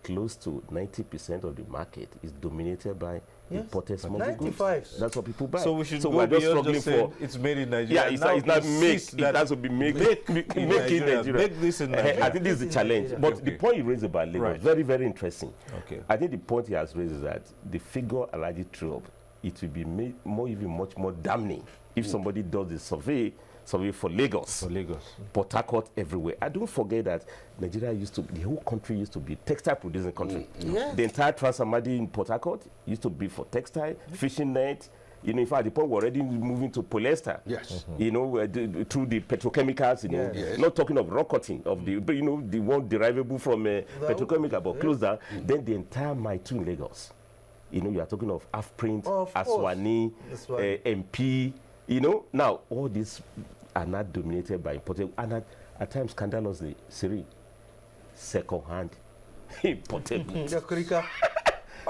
close to 90% of the market is dominated by imported smuggled goods. That's what people buy. So we should go beyond just saying it's made in Nigeria. Yeah, it's not make. It has to be make in Nigeria. Make this in Nigeria. I think this is the challenge. But the point you raised about Lagos, very, very interesting. Okay. I think the point he has raised is that the figure Alhaji threw up, it will be much more damning if somebody does the survey for Lagos. Port Harcourt, everywhere. I don't forget that Nigeria the whole country used to be textile producing country. The entire Trans-Amadi in Port Harcourt used to be for textile, fishing net. You know, in fact, the point we're already moving to polyester. Yes. You know, through the petrochemicals, you know, not talking of rock cutting, of the, you know, the one derivable from petrochemical, but close down. Then the entire Maitu in Lagos. You know, you are talking of Afprint, Aswani, MP. You know, now all these are not dominated by imported, and at times scandalously, Cyril, second-hand imported goods,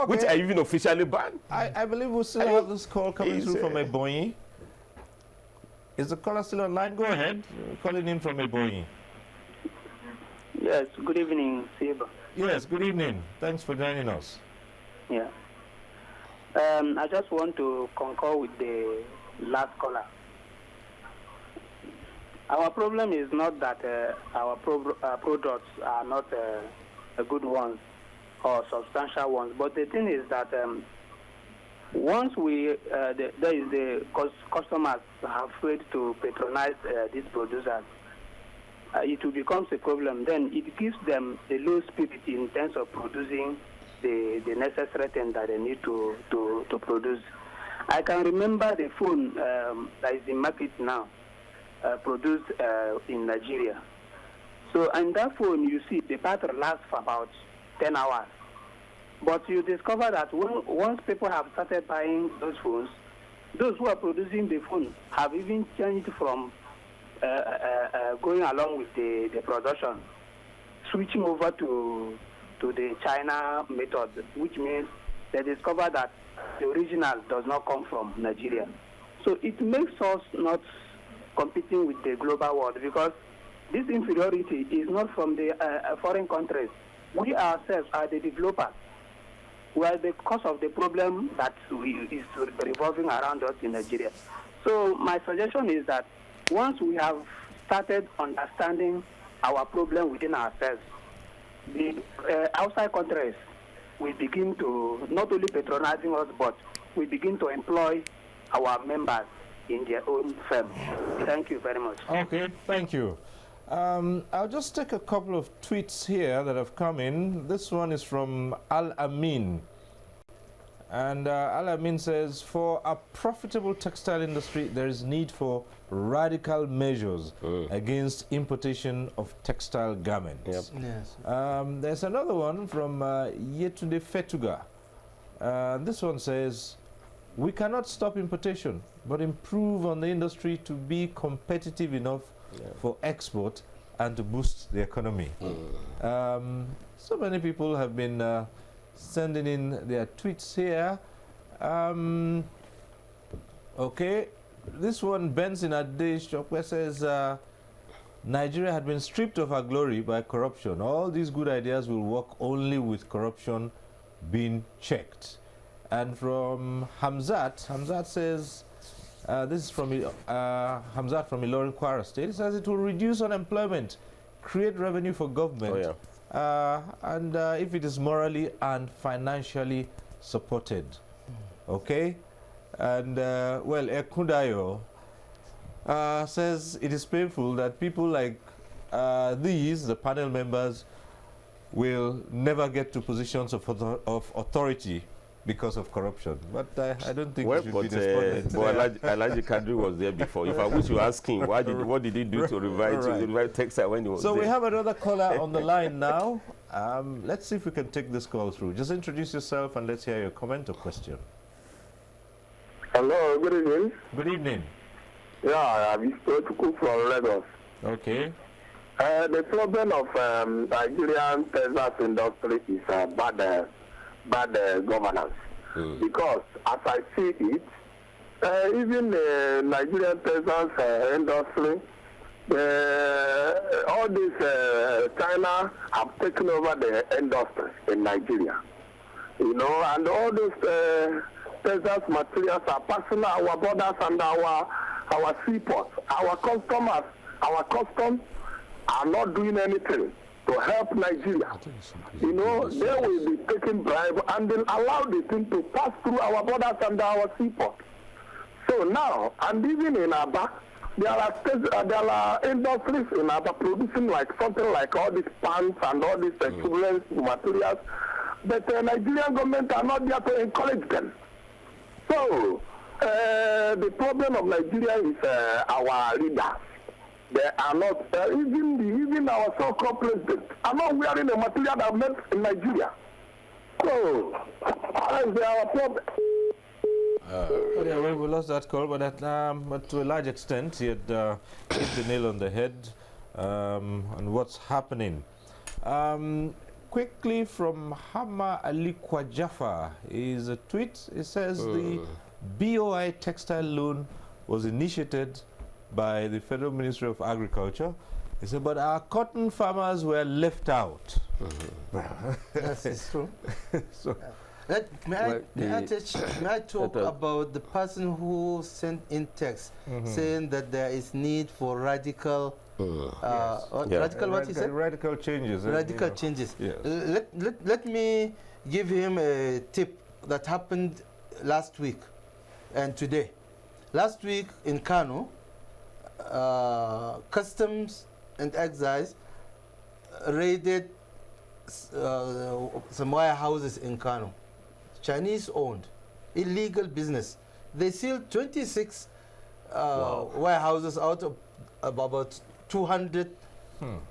which are even officially banned. I believe we'll still have this call coming through from Ebonyi. Is the caller still online? Go ahead. Calling in from Ebonyi. Yes, good evening, Cyril. Yes, good evening. Thanks for joining us. Yeah. I just want to concur with the last caller. Our problem is not that our products are not good ones or substantial ones, but the thing is that once customers are afraid to patronize these producers, it will become a problem. Then it gives them a low spirit in terms of producing the necessary thing that they need to produce. I can remember the phone that is in market now, produced in Nigeria. So in that phone, you see the battery lasts for about 10 hours. But you discover that once people have started buying those phones, those who are producing the phone have even changed from going along with the production, switching over to the China method, which means they discover that the original does not come from Nigeria. So it makes us not competing with the global world, because this inferiority is not from the foreign countries. We ourselves are the developers. We are the cause of the problem that is revolving around us in Nigeria. So my suggestion is that once we have started understanding our problem within ourselves, the outside countries will begin to not only patronizing us, but we begin to employ our members in their own firms. Thank you very much. Okay, thank you. I'll just take a couple of tweets here that have come in. This one is from Al-Amin. And Al-Amin says, for a profitable textile industry, there is need for radical measures against importation of textile garments. Yep. Yes. There's another one from Yetunde Fetuga. This one says, we cannot stop importation, but improve on the industry to be competitive enough for export and to boost the economy. So many people have been sending in their tweets here. Okay, this one, Benson Adeshokwe, says, Nigeria had been stripped of her glory by corruption. All these good ideas will work only with corruption being checked. And from Hamzat says, this is from Hamzat from Ilorin, Kwara State. It says it will reduce unemployment, create revenue for government, and if it is morally and financially supported. Okay? And, well, Ekundayo says it is painful that people like these, the panel members, will never get to positions of authority because of corruption. But I don't think we should be despondent. Elijah Kadri was there before. If I wish you asking, what did he do to revive textile when he was there? So we have another caller on the line now. Let's see if we can take this call through. Just introduce yourself and let's hear your comment or question. Hello, good evening. Good evening. Yeah, I'm Stober from Lagos. Okay. The problem of Nigerian textile industry is bad governance. Because as I see it, even the Nigerian textile industry, all this China have taken over the industry in Nigeria. You know, and all those textile materials are passing our borders and our seaports. Our customers, our customs are not doing anything to help Nigeria. You know, they will be taking bribe and they'll allow the thing to pass through our borders and our seaport. So now, and even in Aba, there are industries in Aba producing like something like all these pants and all these equivalent materials, but the Nigerian government are not there to encourage them. So the problem of Nigeria is our leaders. They are not, even our so-called president are not wearing the material that are made in Nigeria. So, that is our problem. Well, we lost that call, but to a large extent, he had hit the nail on the head on what's happening. Quickly from Hama Ali Kwajafa is a tweet. It says the BOI textile loan was initiated by the Federal Ministry of Agriculture He said, but our cotton farmers were left out. Yes, it's true. So, May I talk about the person who sent in text saying that there is need for radical, what he said? Radical changes. Radical changes. Yes. Let me give him a tip that happened last week and today. Last week in Kano, Customs and Excise raided some warehouses in Kano, Chinese owned, illegal business. They sealed 26 warehouses out of about 200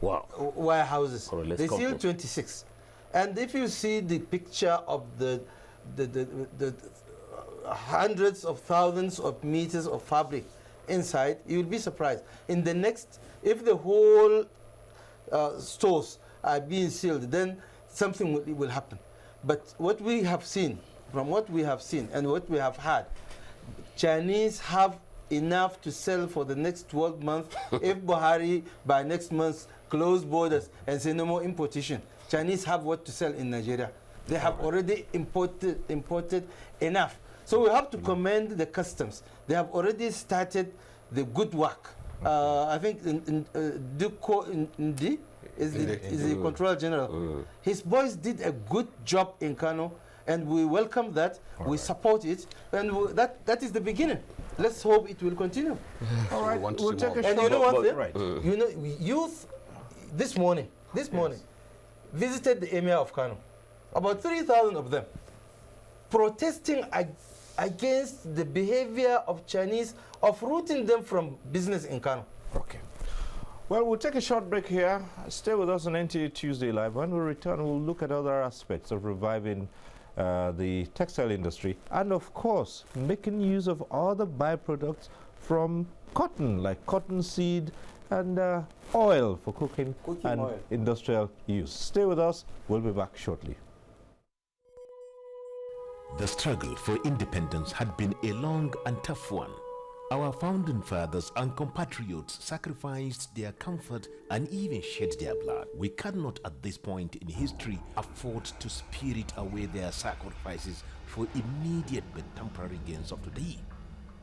warehouses. They sealed 26. And if you see the picture of the hundreds of thousands of meters of fabric inside, you will be surprised. In the next, if the whole stores are being sealed, then something will happen. But what we have seen, from what we have seen and what we have had, Chinese have enough to sell for the next 12 months. If Buhari by next month close borders and say no more importation, Chinese have what to sell in Nigeria. They have already imported enough. So we have to commend the customs. They have already started the good work. I think Duko Ndi is the Controller General. His boys did a good job in Kano, and we welcome that. We support it, and that is the beginning. Let's hope it will continue. All right, we'll take a and you know what? Right. You know, youth this morning visited the Emir of Kano, about 3,000 of them, protesting against the behavior of Chinese of routing them from business in Kano. Okay. Well, we'll take a short break here. Stay with us on NTA Tuesday Live. When we return, we'll look at other aspects of reviving the textile industry and, of course, making use of other byproducts from cotton, like cotton seed and oil for cooking and oil. Industrial use. Stay with us. We'll be back shortly. The struggle for independence had been a long and tough one. Our founding fathers and compatriots sacrificed their comfort and even shed their blood. We cannot at this point in history afford to spirit away their sacrifices for immediate but temporary gains of today.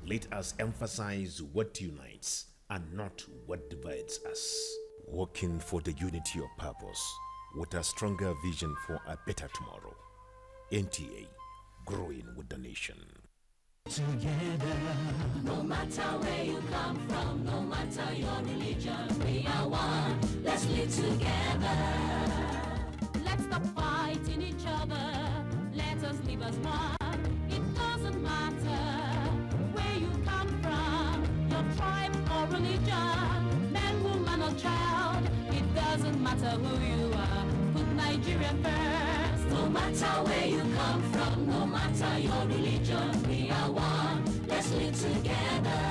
Let us emphasize what unites and not what divides us. Working for the unity of purpose with a stronger vision for a better tomorrow. NTA, growing with the nation. Together, no matter where you come from, no matter your religion, we are one. Let's live together. Let's stop fighting each other. Let us live as one. It doesn't matter where you come from, your tribe or religion, man, woman or child. It doesn't matter who you are. Put Nigeria first. No matter where you come from, no matter your religion, we are one. Let's live together.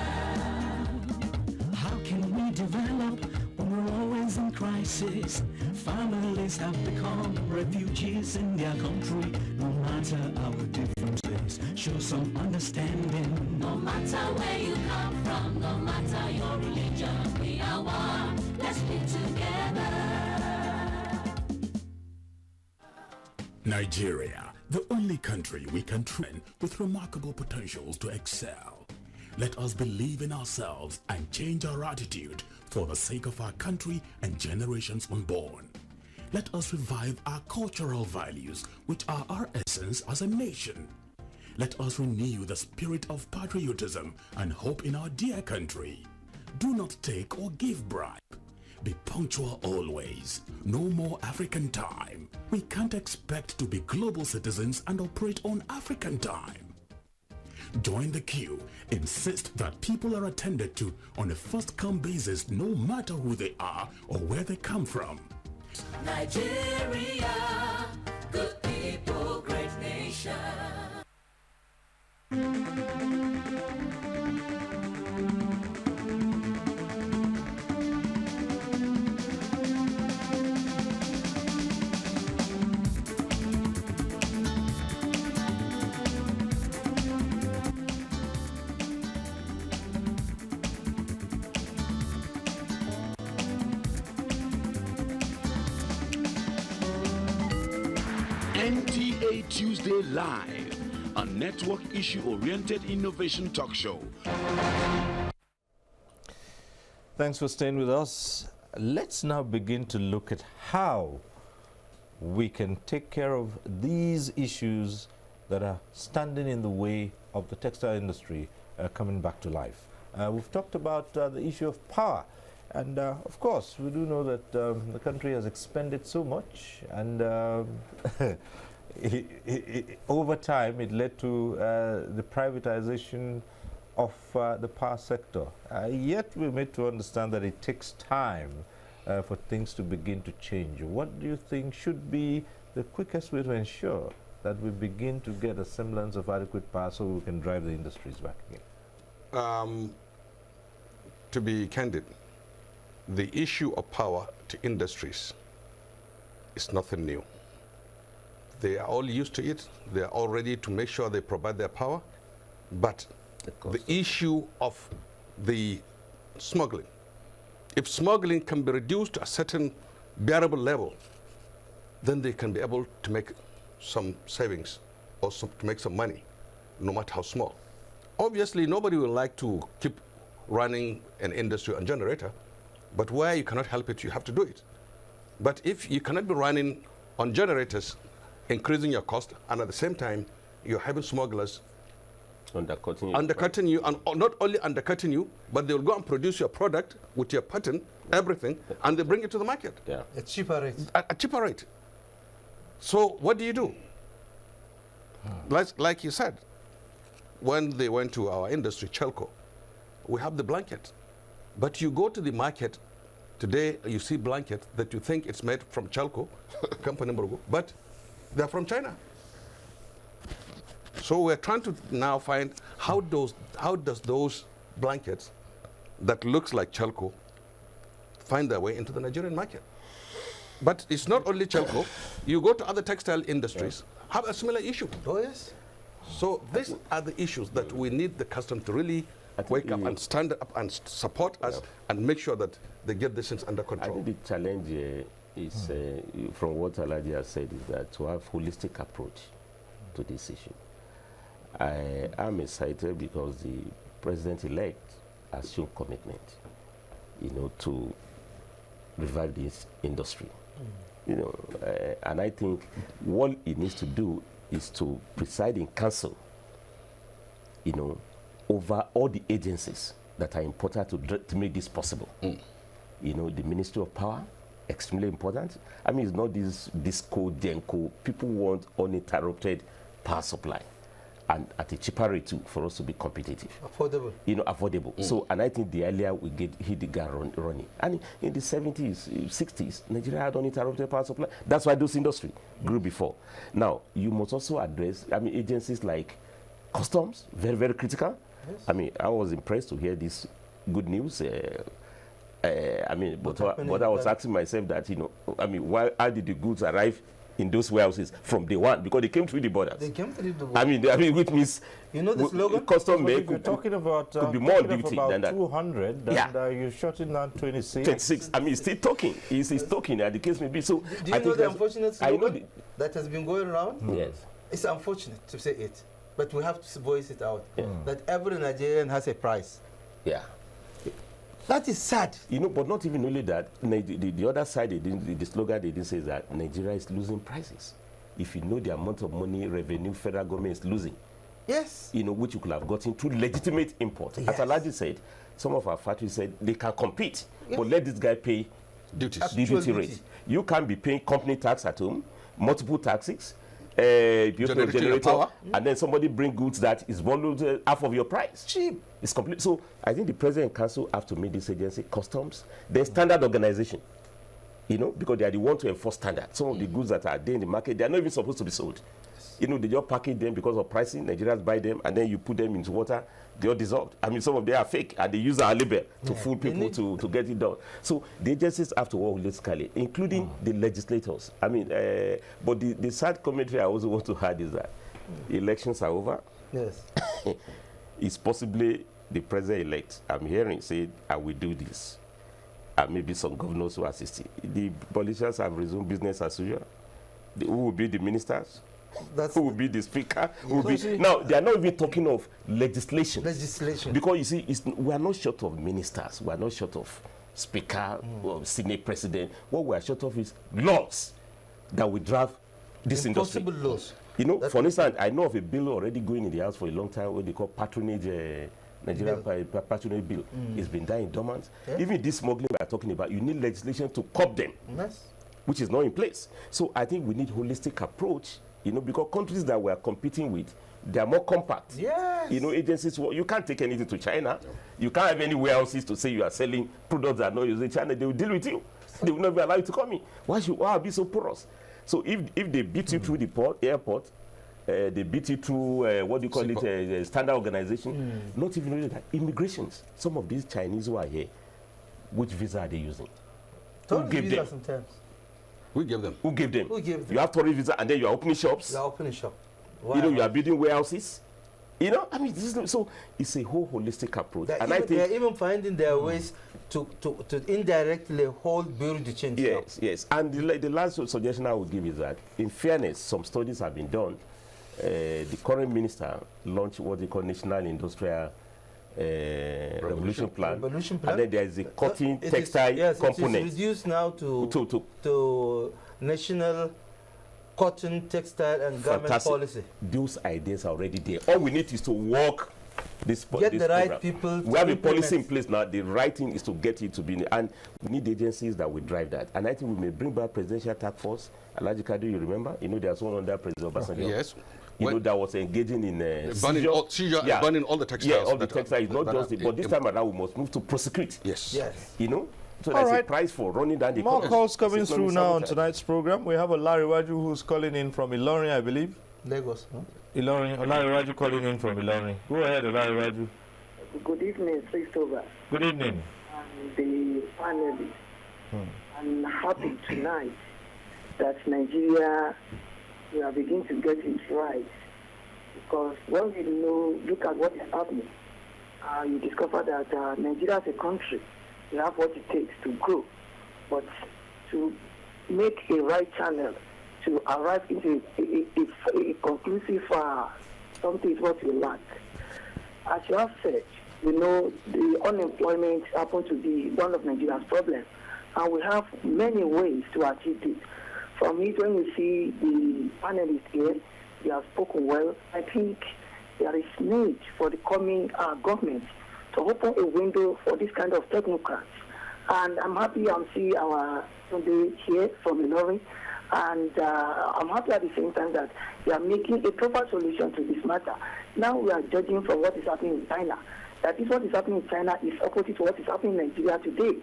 How can we develop when we're always in crisis? Families have become refugees in their country. No matter our differences, show some understanding. No matter where you come from, no matter your religion, we are one. Let's live together. Nigeria, the only country we can train with remarkable potentials to excel. Let us believe in ourselves and change our attitude for the sake of our country and generations unborn. Let us revive our cultural values, which are our essence as a nation. Let us renew the spirit of patriotism and hope in our dear country. Do not take or give bribe. Be punctual always. No more African time. We can't expect to be global citizens and operate on African time. Join the queue. Insist that people are attended to on a first-come basis, no matter who they are or where they come from. Nigeria, good people, great nation. NTA Tuesday Live, a network issue-oriented innovation talk show. Thanks for staying with us. Let's now begin to look at how we can take care of these issues that are standing in the way of the textile industry coming back to life. We've talked about the issue of power, and of course we do know that the country has expended so much, and over time it led to the privatization of the power sector. Yet we're made to understand that it takes time for things to begin to change. What do you think should be the quickest way to ensure that we begin to get a semblance of adequate power so we can drive the industries back again? To be candid, the issue of power to industries is nothing new. They are all used to it. They are all ready to make sure they provide their power. But the issue of the smuggling, if smuggling can be reduced to a certain bearable level, then they can be able to make some savings or to make some money, no matter how small. Obviously, nobody will like to keep running an industry on generator, but where you cannot help it, you have to do it. But if you cannot be running on generators, increasing your cost, and at the same time, you're having smugglers undercutting you, and not only undercutting you, but they will go and produce your product with your patent, everything, and they bring it to the market. Yeah. At cheaper rate. At a cheaper rate. So what do you do? Like you said, when they went to our industry, Chelco, we have the blanket. But you go to the market today, you see blanket that you think it's made from Chelco, company, but they're from China. So we're trying to now find how does those blankets that looks like Chelco find their way into the Nigerian market. But it's not only Chelco. You go to other textile industries, have a similar issue. Oh, yes. So these are the issues that we need the custom to really wake up and stand up and support us and make sure that they get these things under control. I think the challenge is, from what Alhaji has said, is that to have holistic approach to this issue. I am excited because the president-elect has shown commitment, to revive this industry. And I think what it needs to do is to preside in council, over all the agencies that are important to make this possible. The Ministry of Power, extremely important. I mean, it's not this disco, denko. People want uninterrupted power supply, and at a cheaper rate too, for us to be competitive. Affordable. Affordable. So, and I think the earlier we hit the ground running. And in the 70s, 60s, Nigeria had uninterrupted power supply. That's why those industries grew before. Now, you must also address, agencies like customs, very, very critical. Yes. I was impressed to hear this good news. But I was asking myself that, how did the goods arrive in those warehouses from day one? Because they came through the borders. They came through the borders. Which means the slogan? Custom made could talking about could be more duty than that. 200, and you're shutting down 26. 26. He's still talking. He's talking. The case may be so. Do you know the unfortunate slogan that has been going around? Yes. It's unfortunate to say it, but we have to voice it out. That every Nigerian has a price. Yeah. That is sad. But not even only that. The other side, the slogan they didn't say is that Nigeria is losing prices. If you know the amount of money revenue federal government is losing, yes, which you could have gotten through legitimate import. Yes. As Alhaji said, some of our factories said they can compete, but let this guy pay duty rate. You can't be paying company tax at home, multiple taxes. Generator power, and then somebody bring goods that is valued half of your price. Cheap. It's complete. So I think the president and council have to make this agency customs, then standard organization. Because they are the one to enforce standard. Some of the goods that are there in the market, they are not even supposed to be sold. They just package them because of pricing. Nigerians buy them, and then you put them into water. They are dissolved. Some of them are fake, and they use our label to fool people to get it done. So the agencies have to work holistically, including the legislators. But the sad commentary I also want to add is that elections are over. Yes. It's possibly the president-elect, I'm hearing, say, I will do this. And maybe some governors who assist. The politicians have resumed business as usual. Who will be the ministers? who will be the speaker. Now, they are not even talking of legislation. Because you see, we are not short of ministers. We are not short of speaker or senate president. What we are short of is laws that will drive this industry. Impossible laws. You know, for instance, I know of a bill already going in the house for a long time, what they call patronage, Nigerian patronage bill. It's been dying dormant. Yeah. Even this smuggling we are talking about, you need legislation to curb them, which is not in place. So I think we need holistic approach, you know, because countries that we are competing with, they are more compact. Yes. You know, agencies, you can't take anything to China. No. You can't have any warehouses to say you are selling products that are not using China. They will deal with you. They will not be allowed to come in. Why be so porous? So if they beat you through the airport, they beat you through what do you call it, standard organization, not even really that. Immigrations. Some of these Chinese who are here, which visa are they using? Who gave them? Sometimes. We give them. Who gave them? Who gave them? You have tourist visa and then you are opening shops. You are opening shop. Why? You know, you are building warehouses. You know, I mean, this is, so it's a whole holistic approach. And I think they're even finding their ways to indirectly hold bureau de change. Yes, yes. And the last suggestion I would give is that, in fairness, some studies have been done. The current minister launched what they call National Industrial Revolution Plan. And then there is a cotton textile component. It is reduced now to National Cotton, Textile and Garment Policy. Those ideas are already there. All we need is to work this Get the right program. people. We have a policy in place now. The right thing is to get it to be, and we need agencies that will drive that. And I think we may bring back presidential task force. Alhaji Kadu, you remember? You know, there's one under President Obasanjo. Yes. You know, that was engaging in burning all the textiles. Yeah, all the textiles. Not just but this time around we must move to prosecute. Yes. Yes. You know. So there's a price for running down the More calls coming through now on tonight's program. We have Olariwaju who's calling in from Ilorin, I believe. Lagos, no? Ilorin. Olariwaju calling in from Ilorin. Go ahead, Olariwaju. Good evening, Stober. Good evening. And the panelists. I'm happy tonight that Nigeria, we are beginning to get it right. Because when we look at what is happening, you discover that Nigeria as a country, we have what it takes to grow, but to make a right channel to arrive into a conclusive something is what we lack. As you have said, you know, the unemployment happens to be one of Nigeria's problems, and we have many ways to achieve this. From it, when you see the panelists here, they have spoken well. I think there is need for the coming government to open a window for this kind of technocrats. And I'm happy I'm seeing our Sunday here from Ilorin. And I'm happy at the same time that they are making a proper solution to this matter. Now we are judging from what is happening in China. That is what is happening in China is opposite to what is happening in Nigeria today.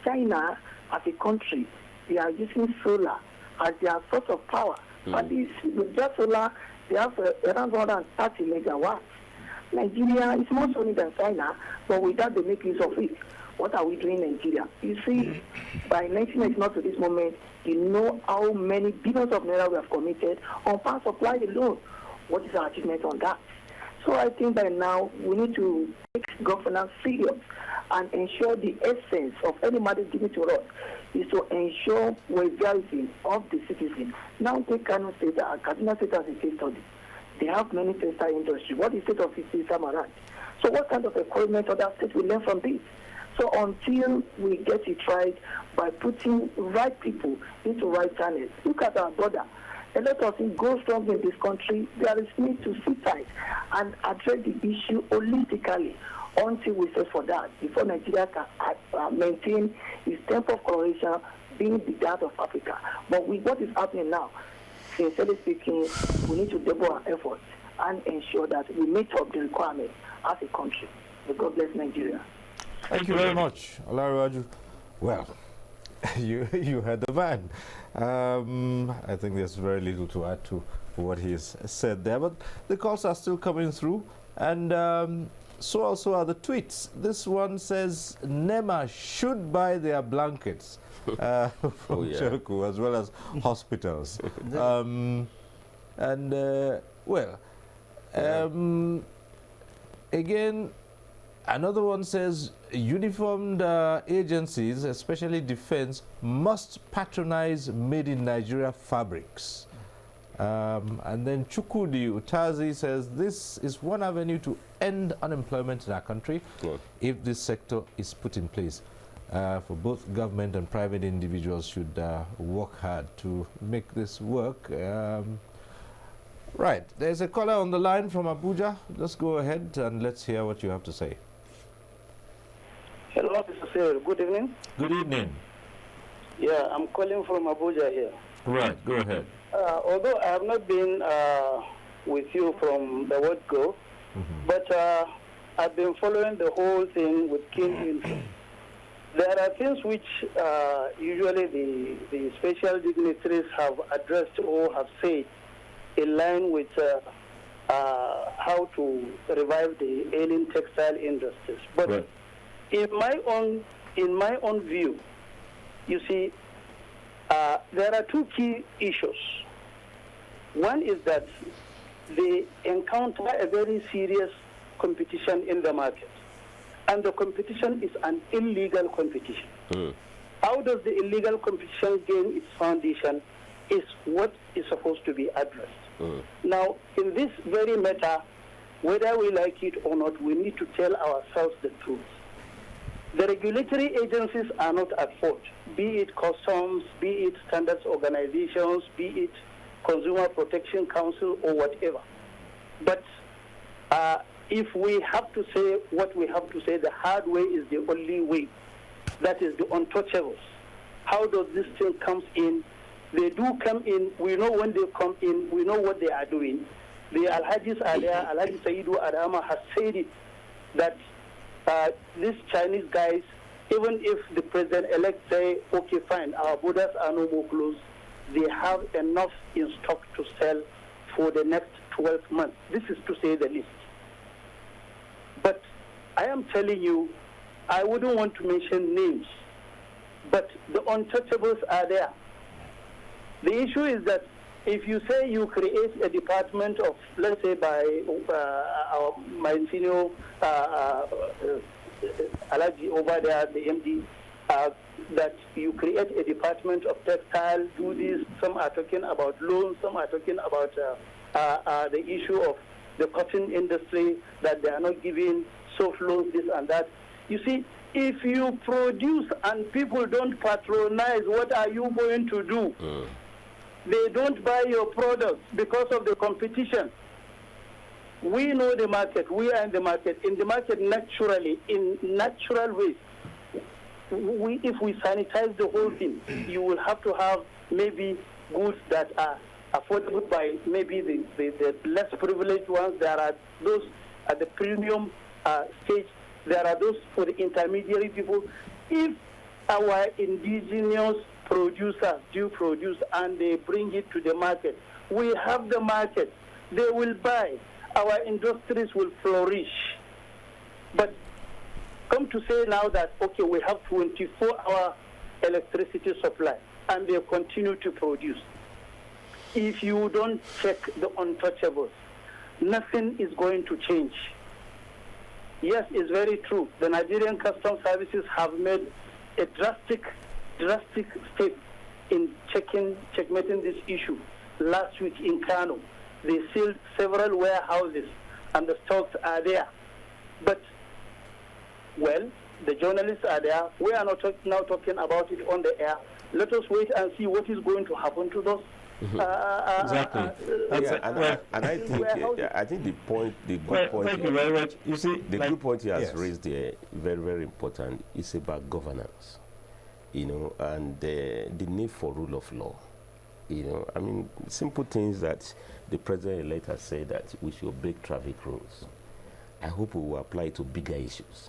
China, as a country, they are using solar as their source of power. And with that solar, they have around 130 megawatts. Nigeria is more sunny than China, but with that they make use of it. What are we doing in Nigeria? You see, by 1999 to this moment, you know how many billions of naira we have committed on power supply alone. What is our achievement on that? So I think by now we need to take governance serious and ensure the essence of any matter given to us is to ensure well-being of the citizen. Now take Kano State, Kaduna State as a case study. They have many textile industry. What is the state of it this time around? So what kind of encouragement other states will learn from this? So until we get it right by putting right people into right channels, look at our border. A lot of things go strong in this country. There is need to sit tight and address the issue holistically until we search for that, before Nigeria can maintain its tempo of coloration being the dad of Africa. But with what is happening now, sincerely speaking, we need to double our efforts and ensure that we meet up the requirements as a country. May God bless Nigeria. Thank you very much, Olariwaju. Well, you heard the man. I think there's very little to add to what he's said there, but the calls are still coming through, and so also are the tweets. This one says NEMA should buy their blankets from Choku, as well as hospitals. Again, another one says uniformed agencies, especially defense, must patronize made in Nigeria fabrics. And then Chukudi Utazi says this is one avenue to end unemployment in our country if this sector is put in place. For both government and private individuals should work hard to make this work. Right, there's a caller on the line from Abuja. Let's go ahead and let's hear what you have to say. Hello, Mr. Cyril. Good evening. Good evening. Yeah, I'm calling from Abuja here. Right, go ahead. Although I have not been with you from the word go, but I've been following the whole thing with keen interest. There are things which usually the special dignitaries have addressed or have said in line with how to revive the ailing textile industries. But in my own view, you see, there are two key issues. One is that they encounter a very serious competition in the market, and the competition is an illegal competition. How does the illegal competition gain its foundation is what is supposed to be addressed. Now, in this very matter, whether we like it or not, we need to tell ourselves the truth. The regulatory agencies are not at fault, be it customs, be it standards organizations, be it Consumer Protection Council or whatever. But if we have to say what we have to say, the hard way is the only way. That is the untouchables. How does this thing come in? They do come in. We know when they come in. We know what they are doing. The Alhajis are there. Alhaji Saidu Adama has said it, that these Chinese guys, even if the president-elect say, okay, fine, our borders are no more closed, they have enough in stock to sell for the next 12 months. This is to say the least. But I am telling you, I wouldn't want to mention names, but the untouchables are there. The issue is that if you say you create a department of, let's say by my senior Alaji over there, the MD, that you create a department of textile, do this. Some are talking about loans, some are talking about the issue of the cotton industry, that they are not giving soft loans, this and that. You see, if you produce and people don't patronize, what are you going to do? They don't buy your products because of the competition. We know the market. We are in the market. In the market, naturally, in natural ways, if we sanitize the whole thing, you will have to have maybe goods that are affordable by maybe the less privileged ones. There are those at the premium stage. There are those for the intermediary people. If our indigenous producers do produce and they bring it to the market, we have the market. They will buy. Our industries will flourish. But come to say now that, okay, we have 24-hour electricity supply and they continue to produce. If you don't check the untouchables, nothing is going to change. Yes, it's very true. The Nigerian Customs Services have made a drastic step in checkmating this issue. Last week in Kano, they sealed several warehouses and the stocks are there. But, well, the journalists are there. We are not now talking about it on the air. Let us wait and see what is going to happen to those. Exactly. I think the good point. Thank you very much. You see, the good point he has raised there, very, very important. It's about governance, and the need for rule of law. I mean, simple things that the president-elect has said that we should break traffic rules. I hope we will apply it to bigger issues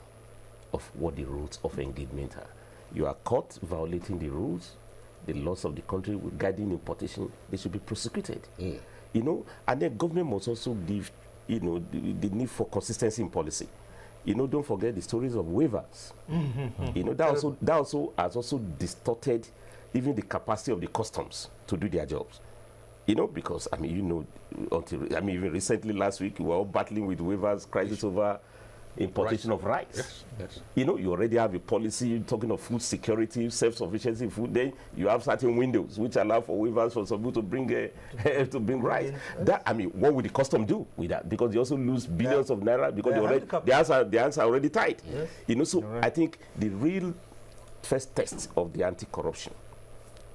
of what the rules of engagement are. You are caught violating the rules, the laws of the country guiding importation, they should be prosecuted. And then government must also give, the need for consistency in policy. Don't forget the stories of waivers. That also has also distorted even the capacity of the customs to do their jobs. Because even recently last week we were all battling with waivers, crisis over importation of rice. Yes, yes. You know, you already have a policy talking of food security, self-sufficiency in food. Then you have certain windows which allow for waivers for some people to bring to bring rice. That, I mean, what would the custom do with that? Because they also lose billions of naira because the hands are already tied. Yes. You know, so I think the real first test of the anti-corruption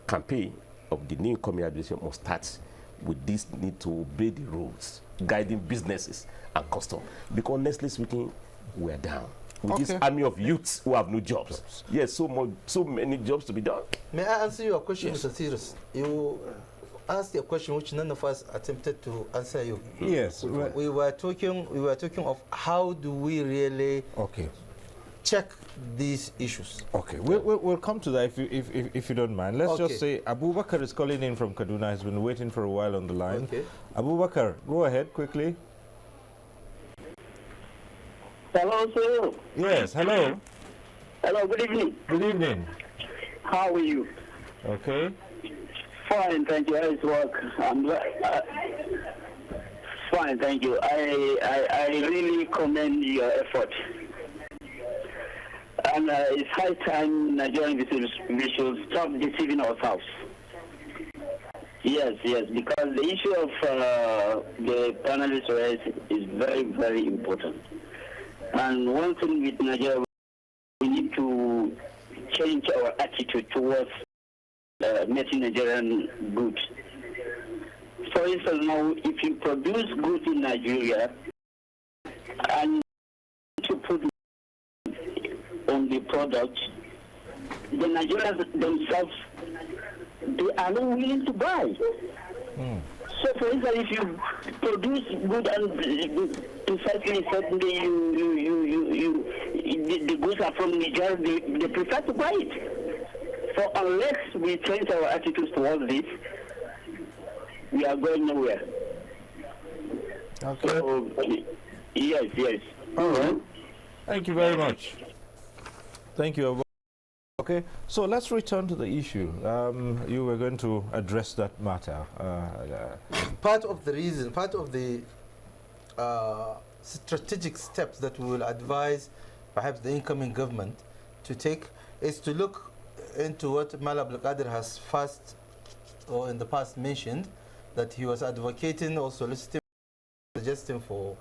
campaign of the new incoming administration must start with this need to obey the rules guiding businesses and custom. Because honestly speaking, we're down with this army of youths who have no jobs. Yes, so many jobs to be done. May I answer your question, Mr. Cyril? You asked a question which none of us attempted to answer you. Yes. We were talking of how do we really check these issues. Okay, we'll come to that if you don't mind. Let's just say Abubakar is calling in from Kaduna. He's been waiting for a while on the line. Okay. Abubakar, go ahead quickly. Hello, sir. Yes, hello. Hello, good evening. Good evening. How are you? Okay. Fine, thank you. How is work? I'm fine, thank you. I really commend your effort. And it's high time Nigerian we should stop deceiving ourselves. Yes, because the issue of the panelist race is very, very important. And one thing with Nigeria, we need to change our attitude towards making Nigerian good. For instance, now, if you produce goods in Nigeria and to put on the product, the Nigerians themselves, they are not willing to buy. So, for instance, if you produce good and precisely certainly the goods are from Nigeria, they prefer to buy it. So, unless we change our attitudes towards this, we are going nowhere. Okay. So, yes. All right. Thank you very much. Thank you. Okay, so let's return to the issue. You were going to address that matter. Part of the strategic steps that we will advise perhaps the incoming government to take is to look into what Mal Abdul Qadir has in the past mentioned, that he was advocating or soliciting, suggesting for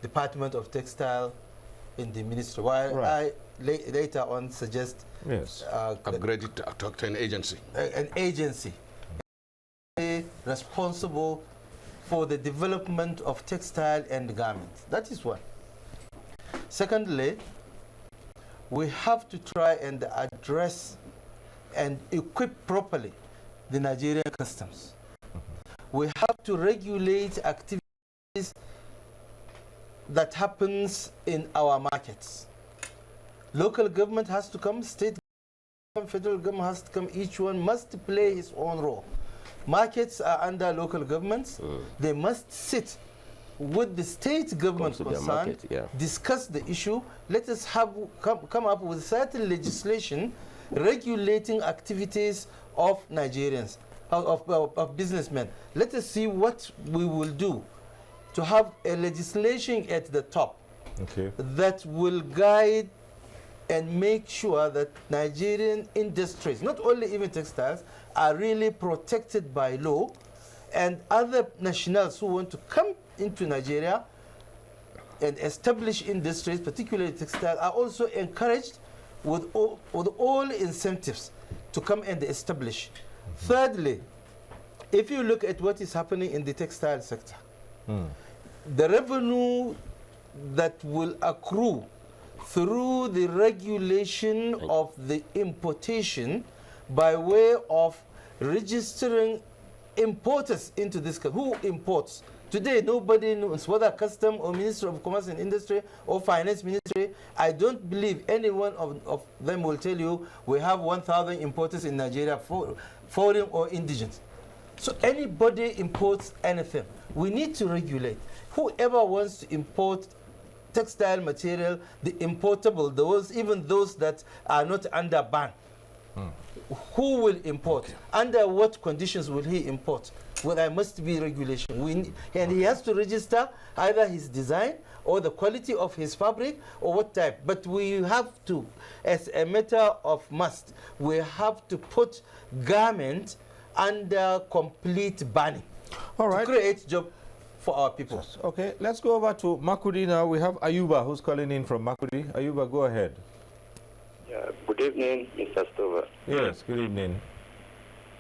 Department of Textile in the ministry, while I later on suggest upgrade it to an agency. An agency responsible for the development of textile and garments. That is one. Secondly, we have to try and address and equip properly the Nigerian customs. We have to regulate activities that happens in our markets. Local government has to come, state government, federal government has to come, each one must play his own role. Markets are under local governments. They must sit with the state government concerned, discuss the issue. Let us come up with certain legislation regulating activities of Nigerians, of businessmen. Let us see what we will do to have a legislation at the top that will guide and make sure that Nigerian industries, not only even textiles, are really protected by law, and other nationals who want to come into Nigeria and establish industries, particularly textile, are also encouraged with all incentives to come and establish. Thirdly, if you look at what is happening in the textile sector, the revenue that will accrue through the regulation of the importation by way of registering importers into this country. Who imports? Today, nobody knows whether Custom or Ministry of Commerce and Industry or Finance Ministry. I don't believe any one of them will tell you we have 1,000 importers in Nigeria, foreign or indigenous. So anybody imports anything. We need to regulate. Whoever wants to import textile material, the importable, even those that are not under ban, who will import? Under what conditions will he import? Well, there must be regulation. And he has to register either his design or the quality of his fabric or what type. But we have to, as a matter of must, we have to put garment under complete banning. All right. To create job for our people. Okay, let's go over to Makudi now. We have Ayuba who's calling in from Makudi. Ayuba, go ahead. Yeah, good evening, Mr. Stober. Yes, good evening.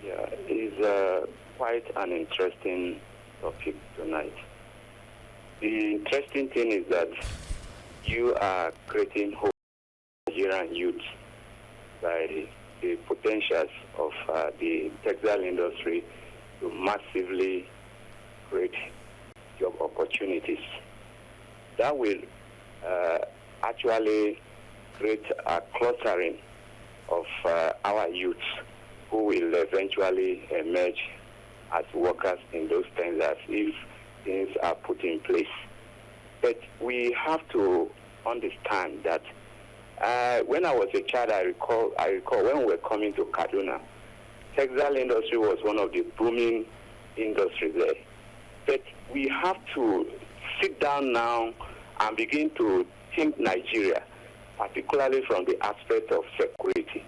Yeah, it's quite an interesting topic tonight. The interesting thing is that you are creating hope for Nigerian youth by the potentials of the textile industry to massively create job opportunities. That will actually create a clustering of our youths who will eventually emerge as workers in those textiles if things are put in place. But we have to understand that when I was a child, I recall when we were coming to Kaduna, textile industry was one of the booming industries there. But we have to sit down now and begin to think Nigeria, particularly from the aspect of security.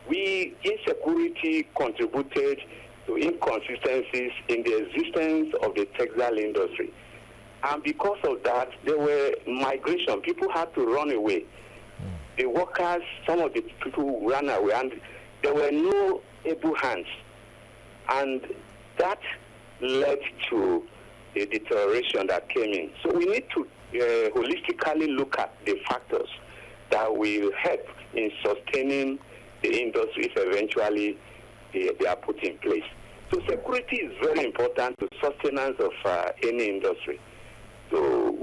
Insecurity contributed to inconsistencies in the existence of the textile industry. And because of that, there were migration. People had to run away. The workers, some of the people ran away, and there were no able hands. And that led to the deterioration that came in. So we need to holistically look at the factors that will help in sustaining the industry if eventually they are put in place. So security is very important to sustenance of any industry. So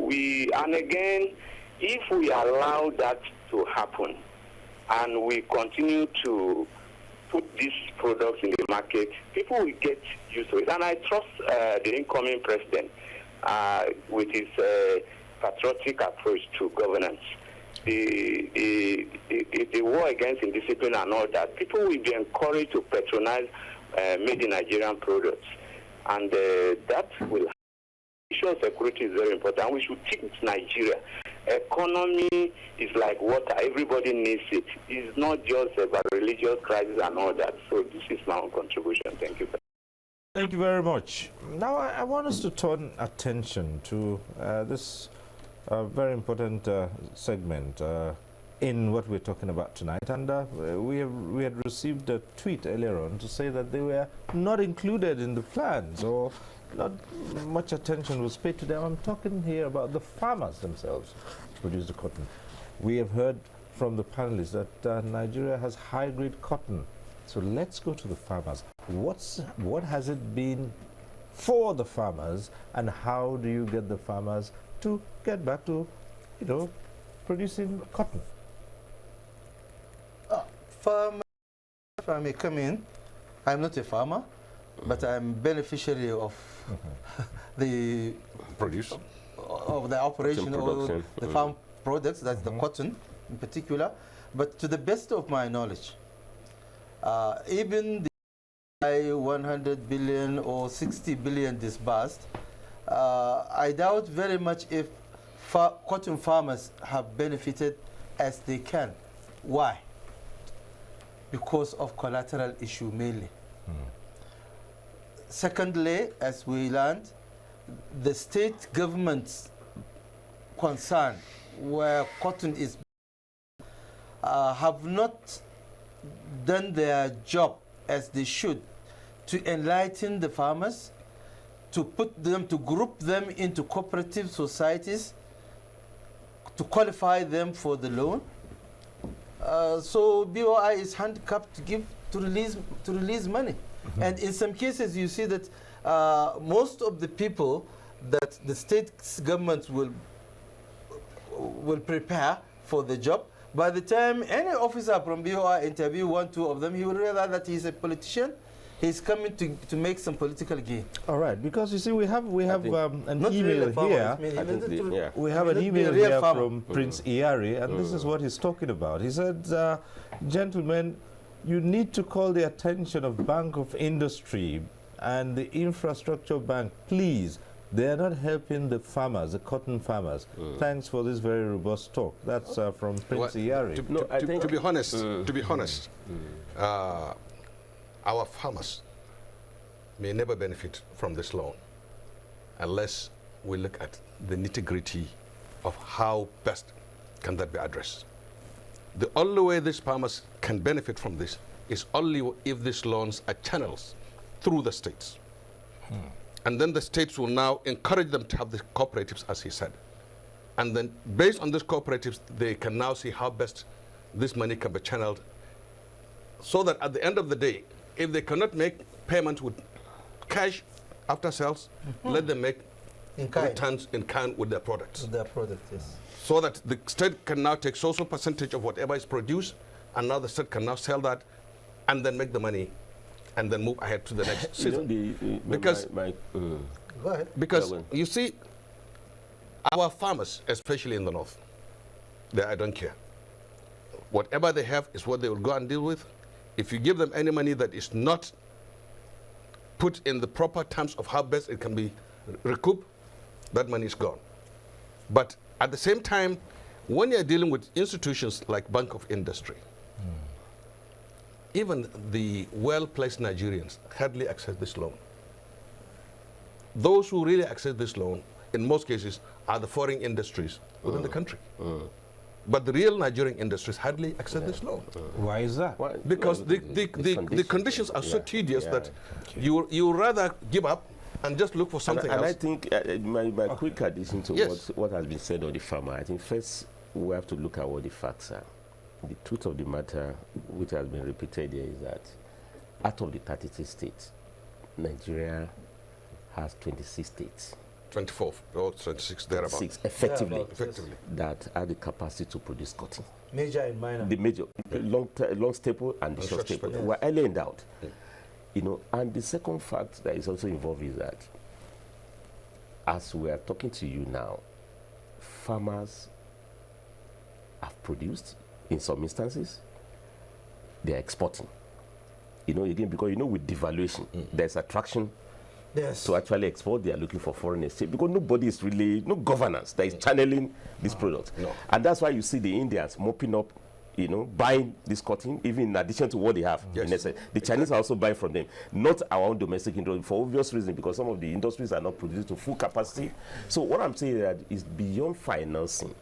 and again, if we allow that to happen and we continue to put these products in the market, people will get used to it. And I trust the incoming president with his patriotic approach to governance. The war against indiscipline and all that, people will be encouraged to patronize made in Nigerian products. And that will ensure security is very important. We should teach Nigeria. Economy is like water. Everybody needs it. It's not just about religious crisis and all that. So this is my own contribution. Thank you. Thank you very much. Now I want us to turn attention to this very important segment in what we're talking about tonight. And we had received a tweet earlier on to say that they were not included in the plans, or not much attention was paid to them. I'm talking here about the farmers themselves to produce the cotton. We have heard from the panelists that Nigeria has high-grade cotton. So let's go to the farmers. What has it been for the farmers, and how do you get the farmers to get back to, producing cotton? Farmer, if I may come in, I'm not a farmer, but I'm beneficiary of the produce of the operation of the farm products, that's the cotton in particular. But to the best of my knowledge, even the 100 billion or 60 billion disbursed, I doubt very much if cotton farmers have benefited as they can. Why? Because of collateral issue mainly. Secondly, as we learned, the state governments concerned where cotton is have not done their job as they should to enlighten the farmers, to group them into cooperative societies, to qualify them for the loan. So BOI is handicapped to release money. And in some cases, you see that most of the people that the state governments will prepare for the job, by the time any officer from BOI interview one, two of them, he will realize that he's a politician. He's coming to make some political gain. All right, because you see, we have an email here. We have an email here from Prince Iyari, and this is what he's talking about. He said, gentlemen, you need to call the attention of Bank of Industry and the Infrastructure Bank, please, They are not helping the farmers, the cotton farmers. Thanks for this very robust talk. That's from Prince Iyari. To be honest, our farmers may never benefit from this loan unless we look at the nitty-gritty of how best can that be addressed. The only way these farmers can benefit from this is only if these loans are channeled through the states. And then the states will now encourage them to have the cooperatives, as he said. And then based on these cooperatives, they can now see how best this money can be channeled so that at the end of the day, if they cannot make payment with cash after sales, let them make returns in kind with their products. With their product, yes. So that the state can now take social percentage of whatever is produced, and now the state can now sell that and then make the money and then move ahead to the next season. Go ahead. Because you see, our farmers, especially in the north, I don't care. Whatever they have is what they will go and deal with. If you give them any money that is not put in the proper terms of how best it can be recouped, that money is gone. But at the same time, when you're dealing with institutions like Bank of Industry, even the well-placed Nigerians hardly access this loan. Those who really access this loan, in most cases, are the foreign industries within the country. But the real Nigerian industries hardly access this loan. Why is that? Because the conditions are so tedious that you rather give up and just look for something else. And I think my quick addition to what has been said on the farmer, I think first we have to look at what the facts are. The truth of the matter, which has been repeated here, is that out of the 33 states, Nigeria has 26 states. 24 or 26, thereabouts. Effectively, that have the capacity to produce cotton. Major and minor. The major, long staple and the short staple. Yes. We're early endowed. You know, and the second fact that is also involved is that as we are talking to you now, farmers have produced, in some instances, they are exporting. You know, again, because, you know, with devaluation, there's attraction to actually export. They are looking for foreign exchange because nobody is really, no governance that is channeling this product. And that's why you see the Indians mopping up, you know, buying this cotton, even in addition to what they have. In essence. The Chinese are also buying from them, not our own domestic industry, for obvious reasons, because some of the industries are not produced to full capacity. So what I'm saying that is beyond financing.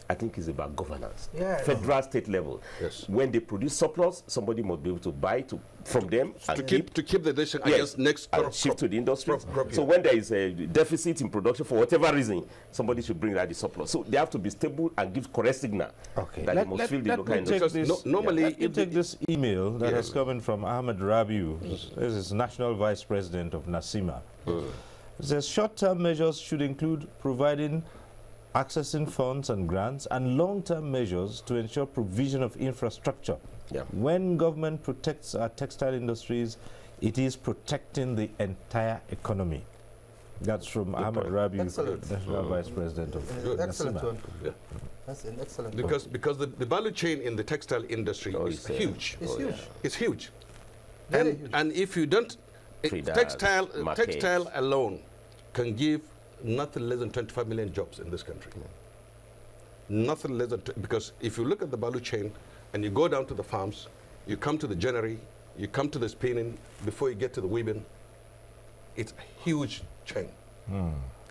I think it's about governance. Federal, state level. When they produce surplus, somebody must be able to buy from them to keep the nation against next shift to the industry. So when there is a deficit in production for whatever reason, somebody should bring that the surplus. So they have to be stable and give correct signal. That they must feel the local industry. Normally, let me take this email that has come in from Ahmed Rabiu. This is National Vice President of NASIMA. It says short-term measures should include providing accessing funds and grants, and long-term measures to ensure provision of infrastructure. When government protects our textile industries, it is protecting the entire economy. That's from Ahmed Rabiu, National Vice President of NASIMA. That's an excellent because the value chain in the textile industry is huge. It's huge. It's huge. Very huge. And if you don't, textile alone can give nothing less than 25 million jobs in this country. Nothing less than, because if you look at the value chain and you go down to the farms, you come to the ginnery, you come to the spinning, before you get to the weaving, it's a huge chain.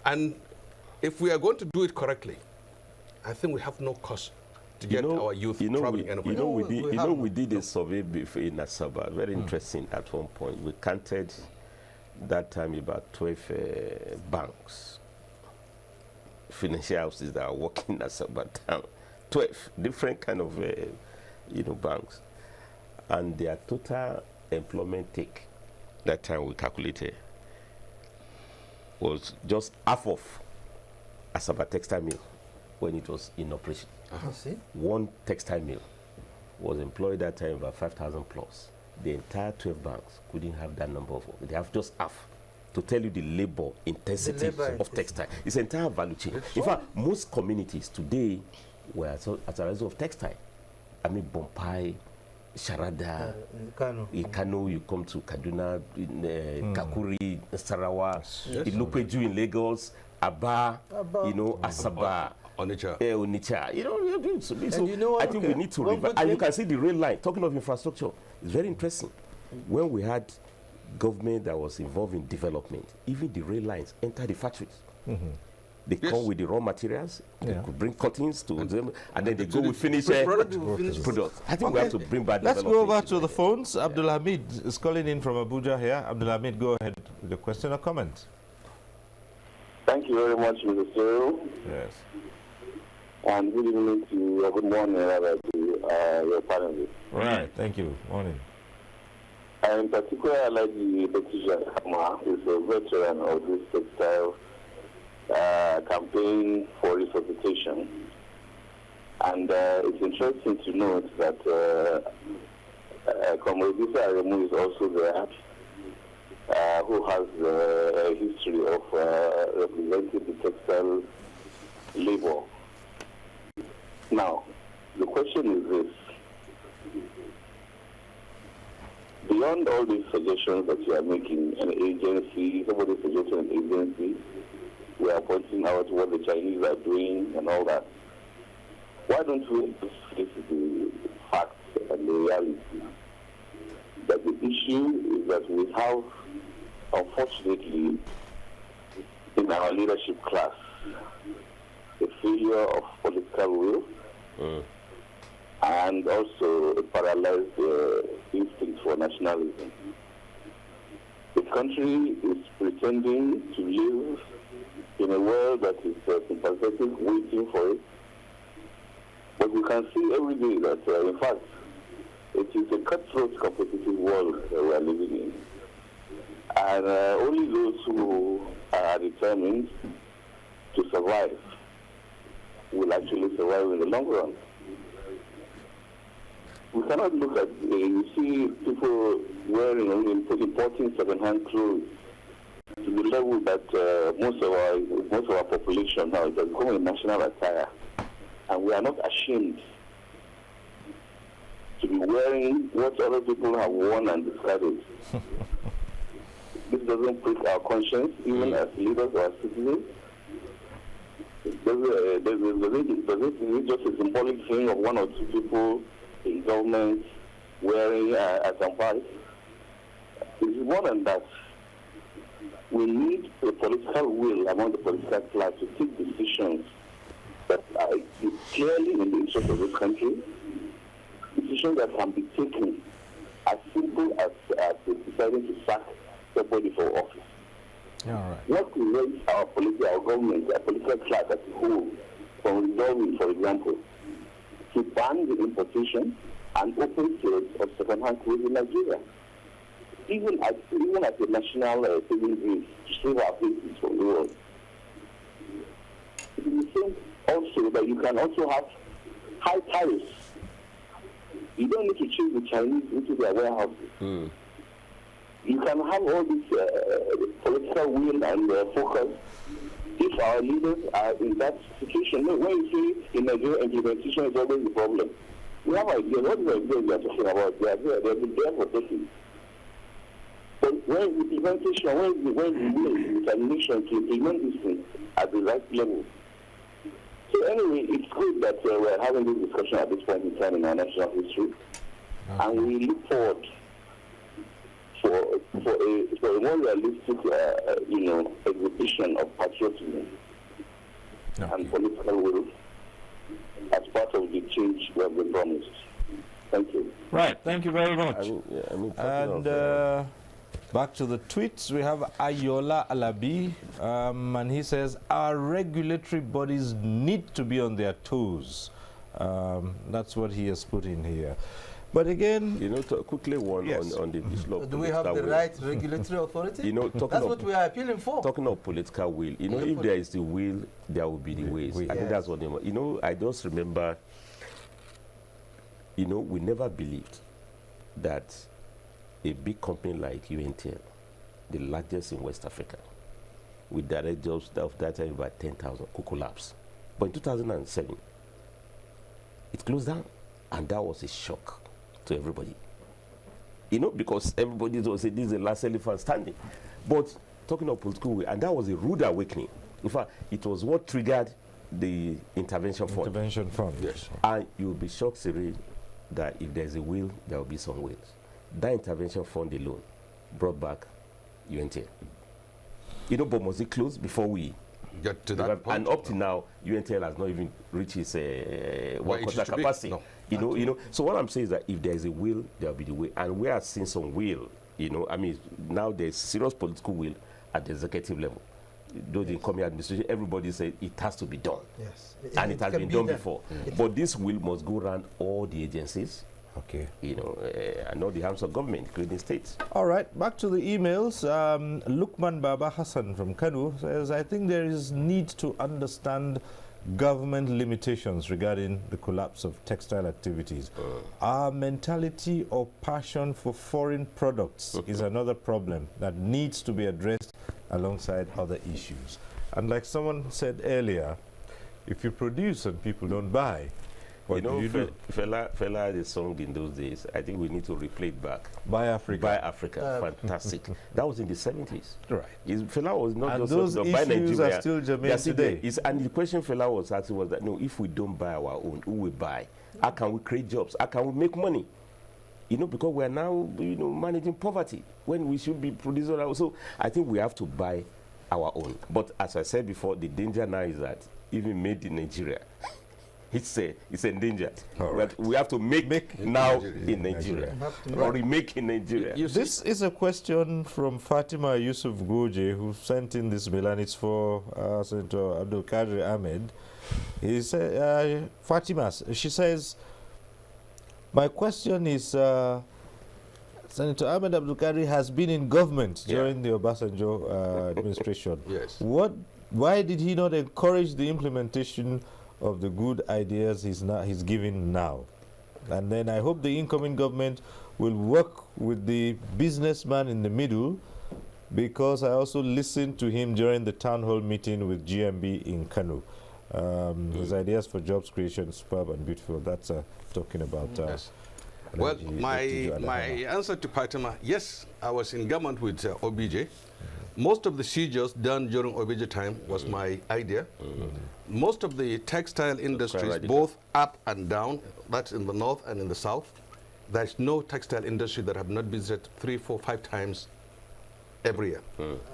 And if we are going to do it correctly, I think we have no cause to get our youth traveling anywhere. We did a survey before in Asaba, very interesting at one point. We counted that time about 12 banks, financial houses that are working in Asaba town. 12 different kind of banks, and their total employment take that time we calculated was just half of Asaba textile mill when it was in operation. One textile mill was employed that time about 5,000 plus. The entire 12 banks couldn't have that number of work. They have just half. To tell you the labor intensity of textile. It's an entire value chain. In fact, most communities today were as a result of textile. I mean, Bompai, Sharada, in Kano, you come to Kaduna, in Kakuri, Sarawa, in Lupeju in Lagos, Aba, you know, Asaba, Onitsha. Onitsha. You know, so you know what, I think we need to revive. And you can see the rail line. Talking of infrastructure, it's very interesting. When we had government that was involved in development, even the rail lines enter the factories. They come with the raw materials. They could bring cuttings to them, and then they go with finished products. I think we have to bring back. Let's go over to the phones. Abdul Hamid is calling in from Abuja here. Abdul Hamid, go ahead with the question or comment. Thank you very much, Mr. Cyril. Yes. And good evening to you. Good morning, rather, to your panelists. Right. Thank you. Morning. And in particular, I like the Patriotic, who is a veteran of this textile campaign for resuscitation. And it's interesting to note that Comrade Aremu is also there, who has a history of representing the textile labor. Now, the question is this. Beyond all these suggestions that you are making, an agency, somebody suggested an agency, we are pointing out what the Chinese are doing and all that. Why don't we face the facts and the reality? That the issue is that we have, unfortunately, in our leadership class, a failure of political will and also a paralyzed instinct for nationalism. The country is pretending to live in a world that is sympathetic, waiting for it. But we can see every day that, in fact, it is a cutthroat, competitive world that we are living in. And only those who are determined to survive will actually survive in the long run. We cannot look at, you see people wearing only importing second-hand clothes to the level that most of our population now is becoming a national attire. And we are not ashamed to be wearing what other people have worn and discarded. This doesn't prick our conscience, even as leaders or as citizens. Does it just a symbolic thing of one or two people in government wearing at some price? It's more than that. We need a political will among the political class to take decisions that are clearly in the interest of this country, decisions that can be taken as simple as deciding to sack somebody for office. All right. What prevents our government, our political class as a whole, from resolving, for example, to ban the importation and open sales of second-hand clothes in Nigeria, even as a national saving grace to save our faces from the world. It is the same also that you can also have high tariffs. You don't need to chase the Chinese into their warehouses. You can have all this political will and focus if our leaders are in that situation. When you say in Nigeria, implementation is always the problem. We have ideas. What is the ideas we are talking about? They are there. They have been there for decades. But when implementation, when the will, the determination to implement these things at the right level. So anyway, it's good that we're having this discussion at this point in time in our national history. And we look forward for a more realistic, exhibition of patriotism and political will as part of the change we have been promised. Thank you. Right. Thank you very much. Back to the tweets, we have Ayola Alabi, and he says, our regulatory bodies need to be on their toes. That's what he has put in here. But again, quickly on the issue of do we have the right regulatory authority? That's what we are appealing for. Talking of political will, if there is the will, there will be the ways. I think that's what I just remember. We never believed that a big company like NTA, the largest in West Africa, with direct jobs of that time about 10,000, could collapse. But in 2007, it closed down, and that was a shock to everybody. You know, because everybody will say this is the last elephant standing. But talking of political will, and that was a rude awakening. In fact, it was what triggered the intervention fund. Intervention fund. Yes. And you'll be shocked, Cyril, that if there's a will, there will be some wills. That intervention fund alone brought back UNTL. You know, but must it close before we get to that point? And up to now, UNTL has not even reached its one-quarter capacity. No. You know. So what I'm saying is that if there is a will, there will be the way. And we are seeing some will. You know, I mean, now there's serious political will at the executive level. Though the incoming administration, everybody said it has to be done. Yes. And it has been done before. But this will must go around all the agencies. Okay. You know, and all the arms of government, including states. All right, back to the emails. Lukman Baba Hassan from Kanu says, I think there is need to understand government limitations regarding the collapse of textile activities. Our mentality or passion for foreign products is another problem that needs to be addressed alongside other issues. And like someone said earlier, if you produce and people don't buy, what do you do? Fela had a song in those days. I think we need to replay it back. Buy Africa. Buy Africa. Fantastic. That was in the 70s. Right. Fela was not and just those buy issues Nigeria. are still germane today. And the question Fela was asking was that, no, if we don't buy our own, who will buy? How can we create jobs? How can we make money? You know, because we're now, you know, managing poverty when we should be producing our own. So I think we have to buy our own. But as I said before, the danger now is that even made in Nigeria, it's endangered. Right. We have to make now in Nigeria. Or remake in Nigeria. This is a question from Fatima Yusuf Goje, who sent in this bill, and it's for Senator Abdul Qadir Ahmed. He said, Fatima, she says, my question is, Senator Ahmed Abdul Qadir has been in government during the Obasanjo administration. Yes. Why did he not encourage the implementation of the good ideas he's giving now? And then I hope the incoming government will work with the businessman in the middle, because I also listened to him during the town hall meeting with GMB in Kanu. His ideas for jobs creation, superb and beautiful. That's talking about... Well, my answer to Fatima, yes, I was in government with OBJ. Most of the seizures done during OBJ time was my idea. Most of the textile industries, both up and down, that's in the north and in the south, there's no textile industry that have not visited 3, 4, 5 times every year.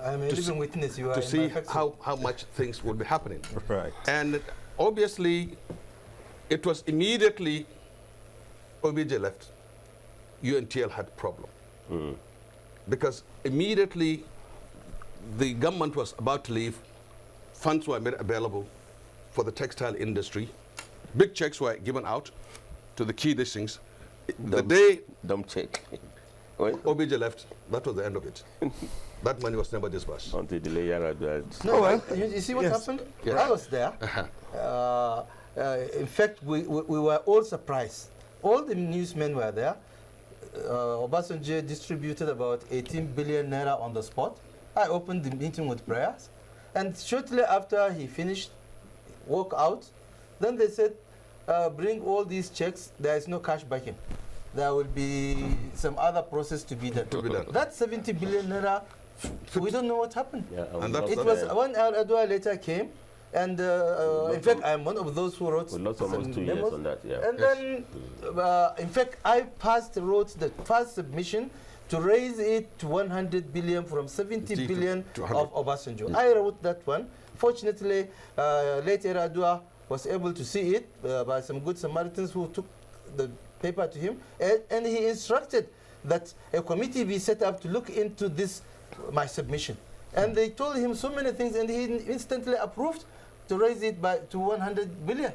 I'm a living witness. You are to in see my how much things will be happening. Right. And obviously, it was immediately OBJ left, UNTL had problem. Because immediately the government was about to leave, funds were made available for the textile industry. Big checks were given out to the key things. The day dumb check. OBJ left, that was the end of it. That money was never disbursed. Until the layer No, well, you see what happened? Yes. I was there. In fact, we were all surprised. All the newsmen were there. Obasanjo distributed about 18 billion naira on the spot. I opened the meeting with prayers. And shortly after he finished, walk out, then they said, bring all these checks. There is no cash backing. There will be some other process to be done. That 70 billion naira, we don't know what happened. And it was when Adwa later came, and in fact, I'm one of those who wrote lost almost 2 years on that. And then, in fact, I wrote the first submission to raise it to 100 billion from 70 billion of Obasanjo. I wrote that one. Fortunately, later Adwa was able to see it by some good Samaritans who took the paper to him, and he instructed that a committee be set up to look into this, my submission. And they told him so many things, and he instantly approved to raise it to 100 billion.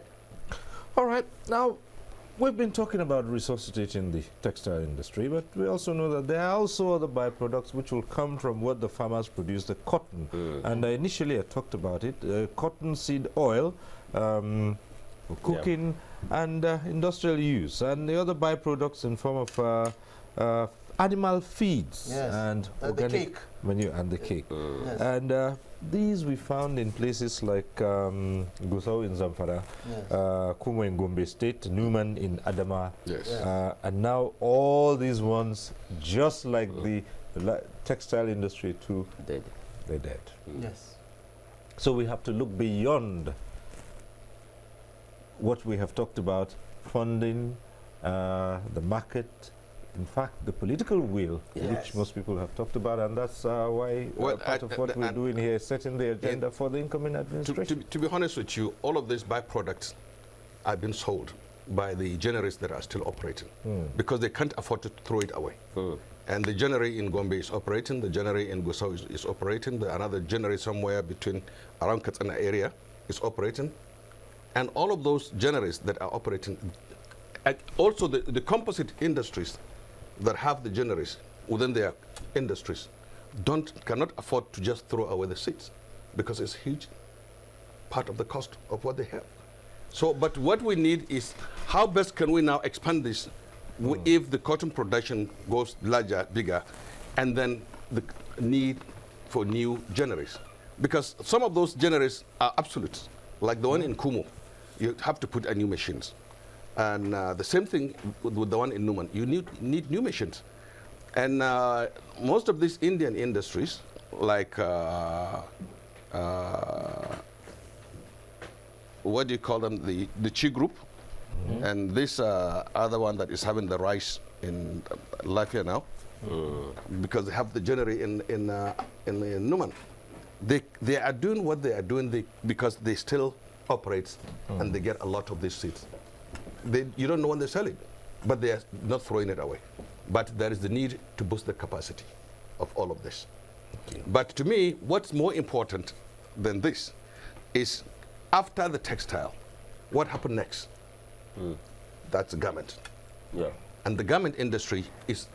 All right. Now, we've been talking about resuscitating the textile industry, but we also know that there are also other byproducts which will come from what the farmers produce, the cotton. And initially I talked about it, cotton seed oil, cooking, and industrial use. And the other byproducts in form of animal feeds Yes. and The organic cake. manure and the cake. Yes. And these we found in places like Gusau in Zamfara, Yes. Kumo in Gombe State, Newman in Adama, Yes. and now all these ones, just like the textile industry too, Dead. they're dead. Yes. So we have to look beyond what we have talked about, funding, the market, in fact, the political will, which Yes. most people have talked about, and that's why part of what we're doing here is setting the agenda for the incoming administration. To be honest with you, all of these byproducts have been sold by the generaries that are still operating because they can't afford to throw it away. And the generary in Gombe is operating, the generary in Gusau is operating, another generary somewhere between around Katsina area is operating. And all of those generaries that are operating, and also the composite industries that have the generaries within their industries cannot afford to just throw away the seeds because it's huge part of the cost of what they have. So, but what we need is how best can we now expand this if the cotton production goes larger, bigger, and then the need for new generaries. Because some of those generaries are absolute, like the one in Kumo. You have to put a new machines. And the same thing with the one in Numan. You need new machines. And most of these Indian industries, like what do you call them, the Chi group, and this other one that is having the rice in Latvia now, because they have the generary in Numan. They are doing what they are doing because they still operate and they get a lot of these seeds. You don't know when they sell it, but they are not throwing it away. But there is the need to boost the capacity of all of this. But to me, what's more important than this is after the textile, what happened next? That's the garment. Yeah. And the garment industry is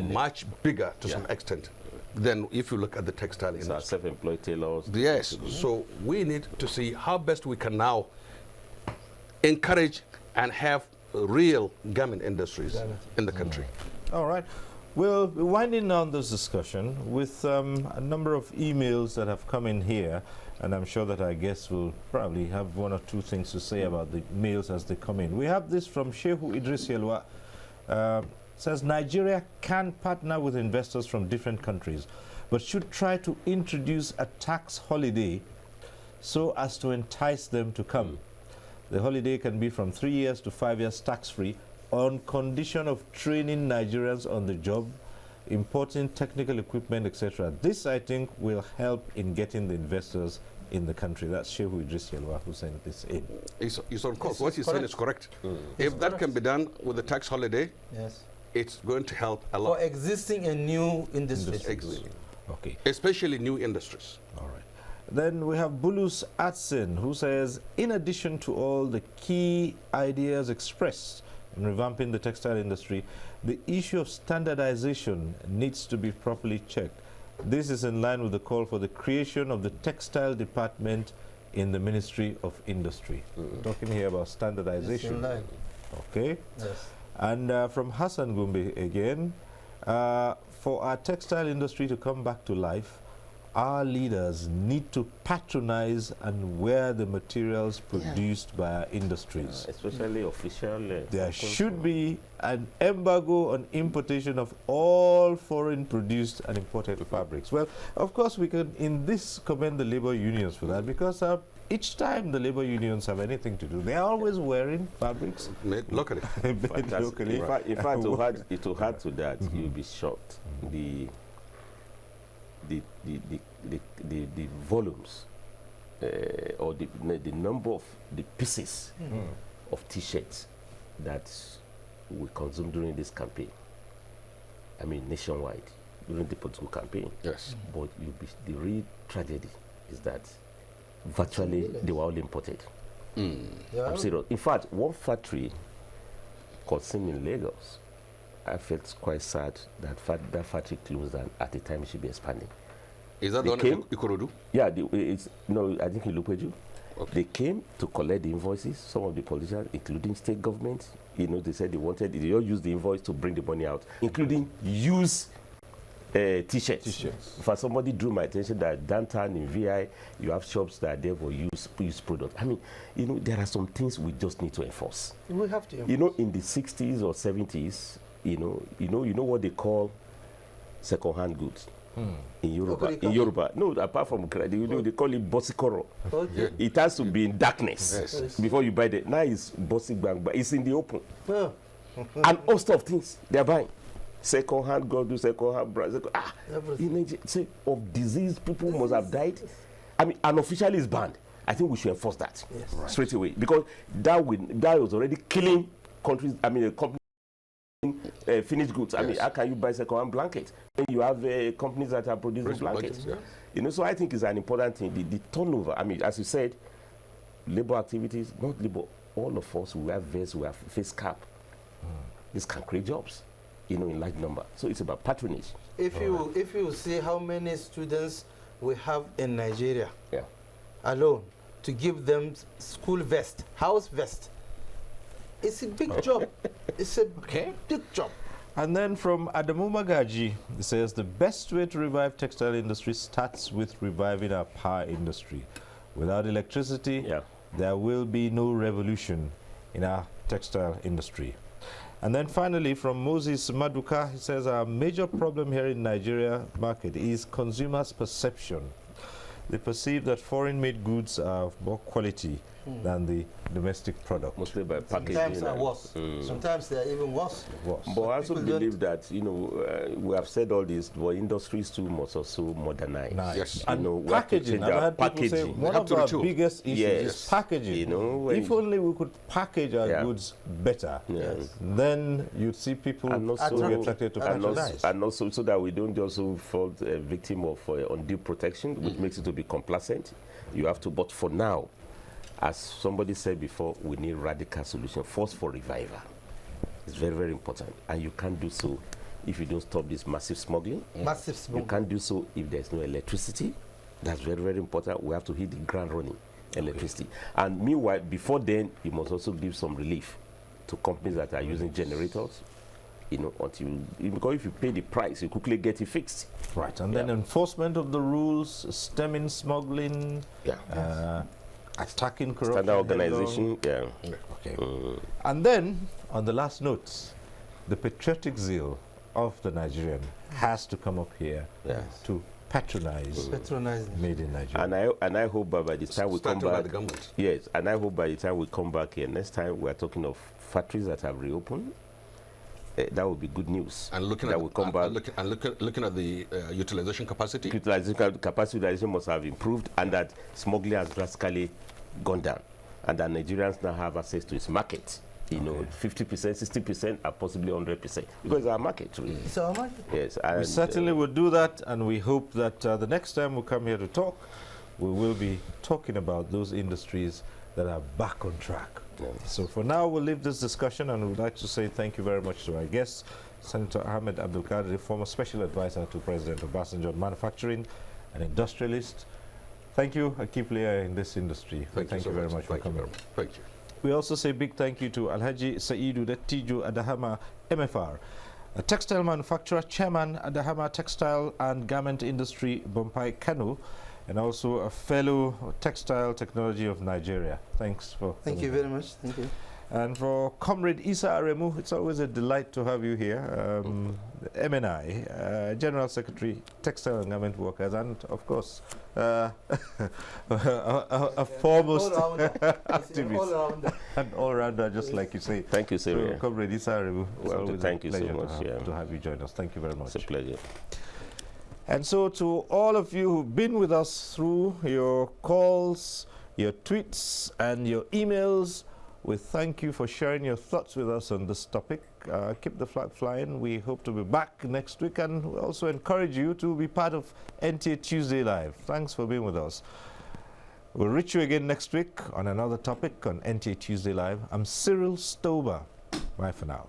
much bigger to some extent than if you look at the textile industry. Self-employed tailors. Yes. So we need to see how best we can now encourage and have real garment industries in the country. All right. We'll be winding down this discussion with a number of emails that have come in here, and I'm sure that our guests will probably have one or two things to say about the mails as they come in. We have this from Shehu Idris Yelwa. Says Nigeria can partner with investors from different countries, but should try to introduce a tax holiday so as to entice them to come. The holiday can be from 3 years to 5 years tax-free on condition of training Nigerians on the job, importing technical equipment, etc. This, I think, will help in getting the investors in the country. That's Shehu Idris Yelwa who sent this in. It's of course, what he's saying is correct. If that can be done with the tax holiday, yes, it's going to help a lot. For existing and new industries. Okay. Especially new industries. All right. Then we have Bulus Atsin, who says, in addition to all the key ideas expressed in revamping the textile industry, the issue of standardization needs to be properly checked. This is in line with the call for the creation of the textile department in the Ministry of Industry. We're talking here about standardization. Okay. Yes. And from Hassan Gumbi again, for our textile industry to come back to life, our leaders need to patronize and wear the materials produced by our industries. Especially official. There should be an embargo on importation of all foreign produced and imported fabrics. Well, of course, we can in this commend the labor unions for that, because each time the labor unions have anything to do, they are always wearing fabrics made locally. made locally. In fact, to add to that, you'll be shocked. The volumes or the number of the pieces of T-shirts that we consume during this campaign. I mean, nationwide during the political campaign. Yes. But the real tragedy is that virtually they were all imported. I'm serious. In fact, one factory consumed in Lagos, I felt quite sad that that factory closed, and at the time it should be expanding. Is that the one in Ikorodu? Yeah, I think in Lupeju. They came to collect the invoices. Some of the politicians, including state government, they said they all used the invoice to bring the money out, including use T-shirts. For somebody drew my attention that downtown in VI, you have shops that therefore use product. I mean, there are some things we just need to enforce. We have to enforce. In the 60s or 70s, you know what they call second-hand goods. In Yoruba. No, apart from they call it bosikoro. Okay. It has to be in darkness before you buy it. Now it's bosikbang, but it's in the open. And all stuff of things they are buying. Second-hand goods, second-hand brands. Of disease, people must have died. I mean, unofficially is banned. I think we should enforce that straight away, because that was already killing countries. I mean, companies. Finished goods. I mean, how can you buy second-hand blanket when you have companies that are producing blankets? So I think it's an important thing. The turnover. I mean, as you said, labor activities, not labor. All of us, we have vests, we have face cap. This can create jobs, in large number. So it's about patronage. If you see how many students we have in Nigeria alone, to give them school vest, house vest. It's a big job. It's a big job. And then from Adamu Magaji, it says the best way to revive textile industry starts with reviving our power industry. Without electricity, there will be no revolution in our textile industry. And then finally from Moses Maduka, he says our major problem here in Nigeria market is consumers' perception. They perceive that foreign-made goods are of more quality than the domestic product. Mostly by packaging. Sometimes they're worse. Sometimes they're even worse. But I also believe that, we have said all this, but industries too must also modernize. Yes. And packaging. I've had people say one of our biggest issues is packaging. If only we could package our goods better, then you'd see people be attracted to patronize. And also so that we don't also fall a victim of undue protection, which makes it to be complacent. You have to, but for now, as somebody said before, we need radical solution. Force for revival. It's very, very important. And you can't do so if you don't stop this massive smuggling. Massive smuggling. You can't do so if there's no electricity. That's very, very important. We have to hit the ground running, electricity. And meanwhile, before then, you must also give some relief to companies that are using generators. Because if you pay the price, you quickly get it fixed. Right, and then enforcement of the rules, stemming smuggling, attacking corruption. Standard organization, Okay. And then, on the last note, the patriotic zeal of the Nigerian has to come up here to patronize made in Nigeria. And I hope by the time we come back, and I hope by the time we come back here next time, we are talking of factories that have reopened. That would be good news. And looking at the utilization capacity. Utilization must have improved, and that smuggling has drastically gone down, and that Nigerians now have access to its market. 50%, 60%, or possibly 100%, because it's our market. Really. It's our market. Yes, we certainly will do that, and we hope that the next time we come here to talk, we will be talking about those industries that are back on track. So for now, we'll leave this discussion, and we'd like to say thank you very much to our guests, Senator Ahmed Abdul Qadir, former special advisor to President Obasanjo on manufacturing, an industrialist. Thank you, a key player in this industry. Thank you very much for coming. Thank you. We also say big thank you to Alhaji Saidu Dattijo Adahama, MFR, a textile manufacturer, chairman, Adahama Textile and Garment Industry, Bompai, Kano, and also a fellow textile technology of Nigeria. Thanks for Thank you very much. Thank you. And for Comrade Isa Aremu, it's always a delight to have you here. MNI, General Secretary, Textile and Garment Workers, and of course, a foremost activist, an all-rounder, just like you say. Thank you, Cyril. So, Comrade Isa Aremu, it's always thank you a pleasure so much to have you join us. Thank you very much. It's a pleasure. And so to all of you who've been with us through your calls, your tweets, and your emails, we thank you for sharing your thoughts with us on this topic. Keep the flag flying. We hope to be back next week, and we also encourage you to be part of NTA Tuesday Live. Thanks for being with us. We'll reach you again next week on another topic on NTA Tuesday Live. I'm Cyril Stober. Bye for now.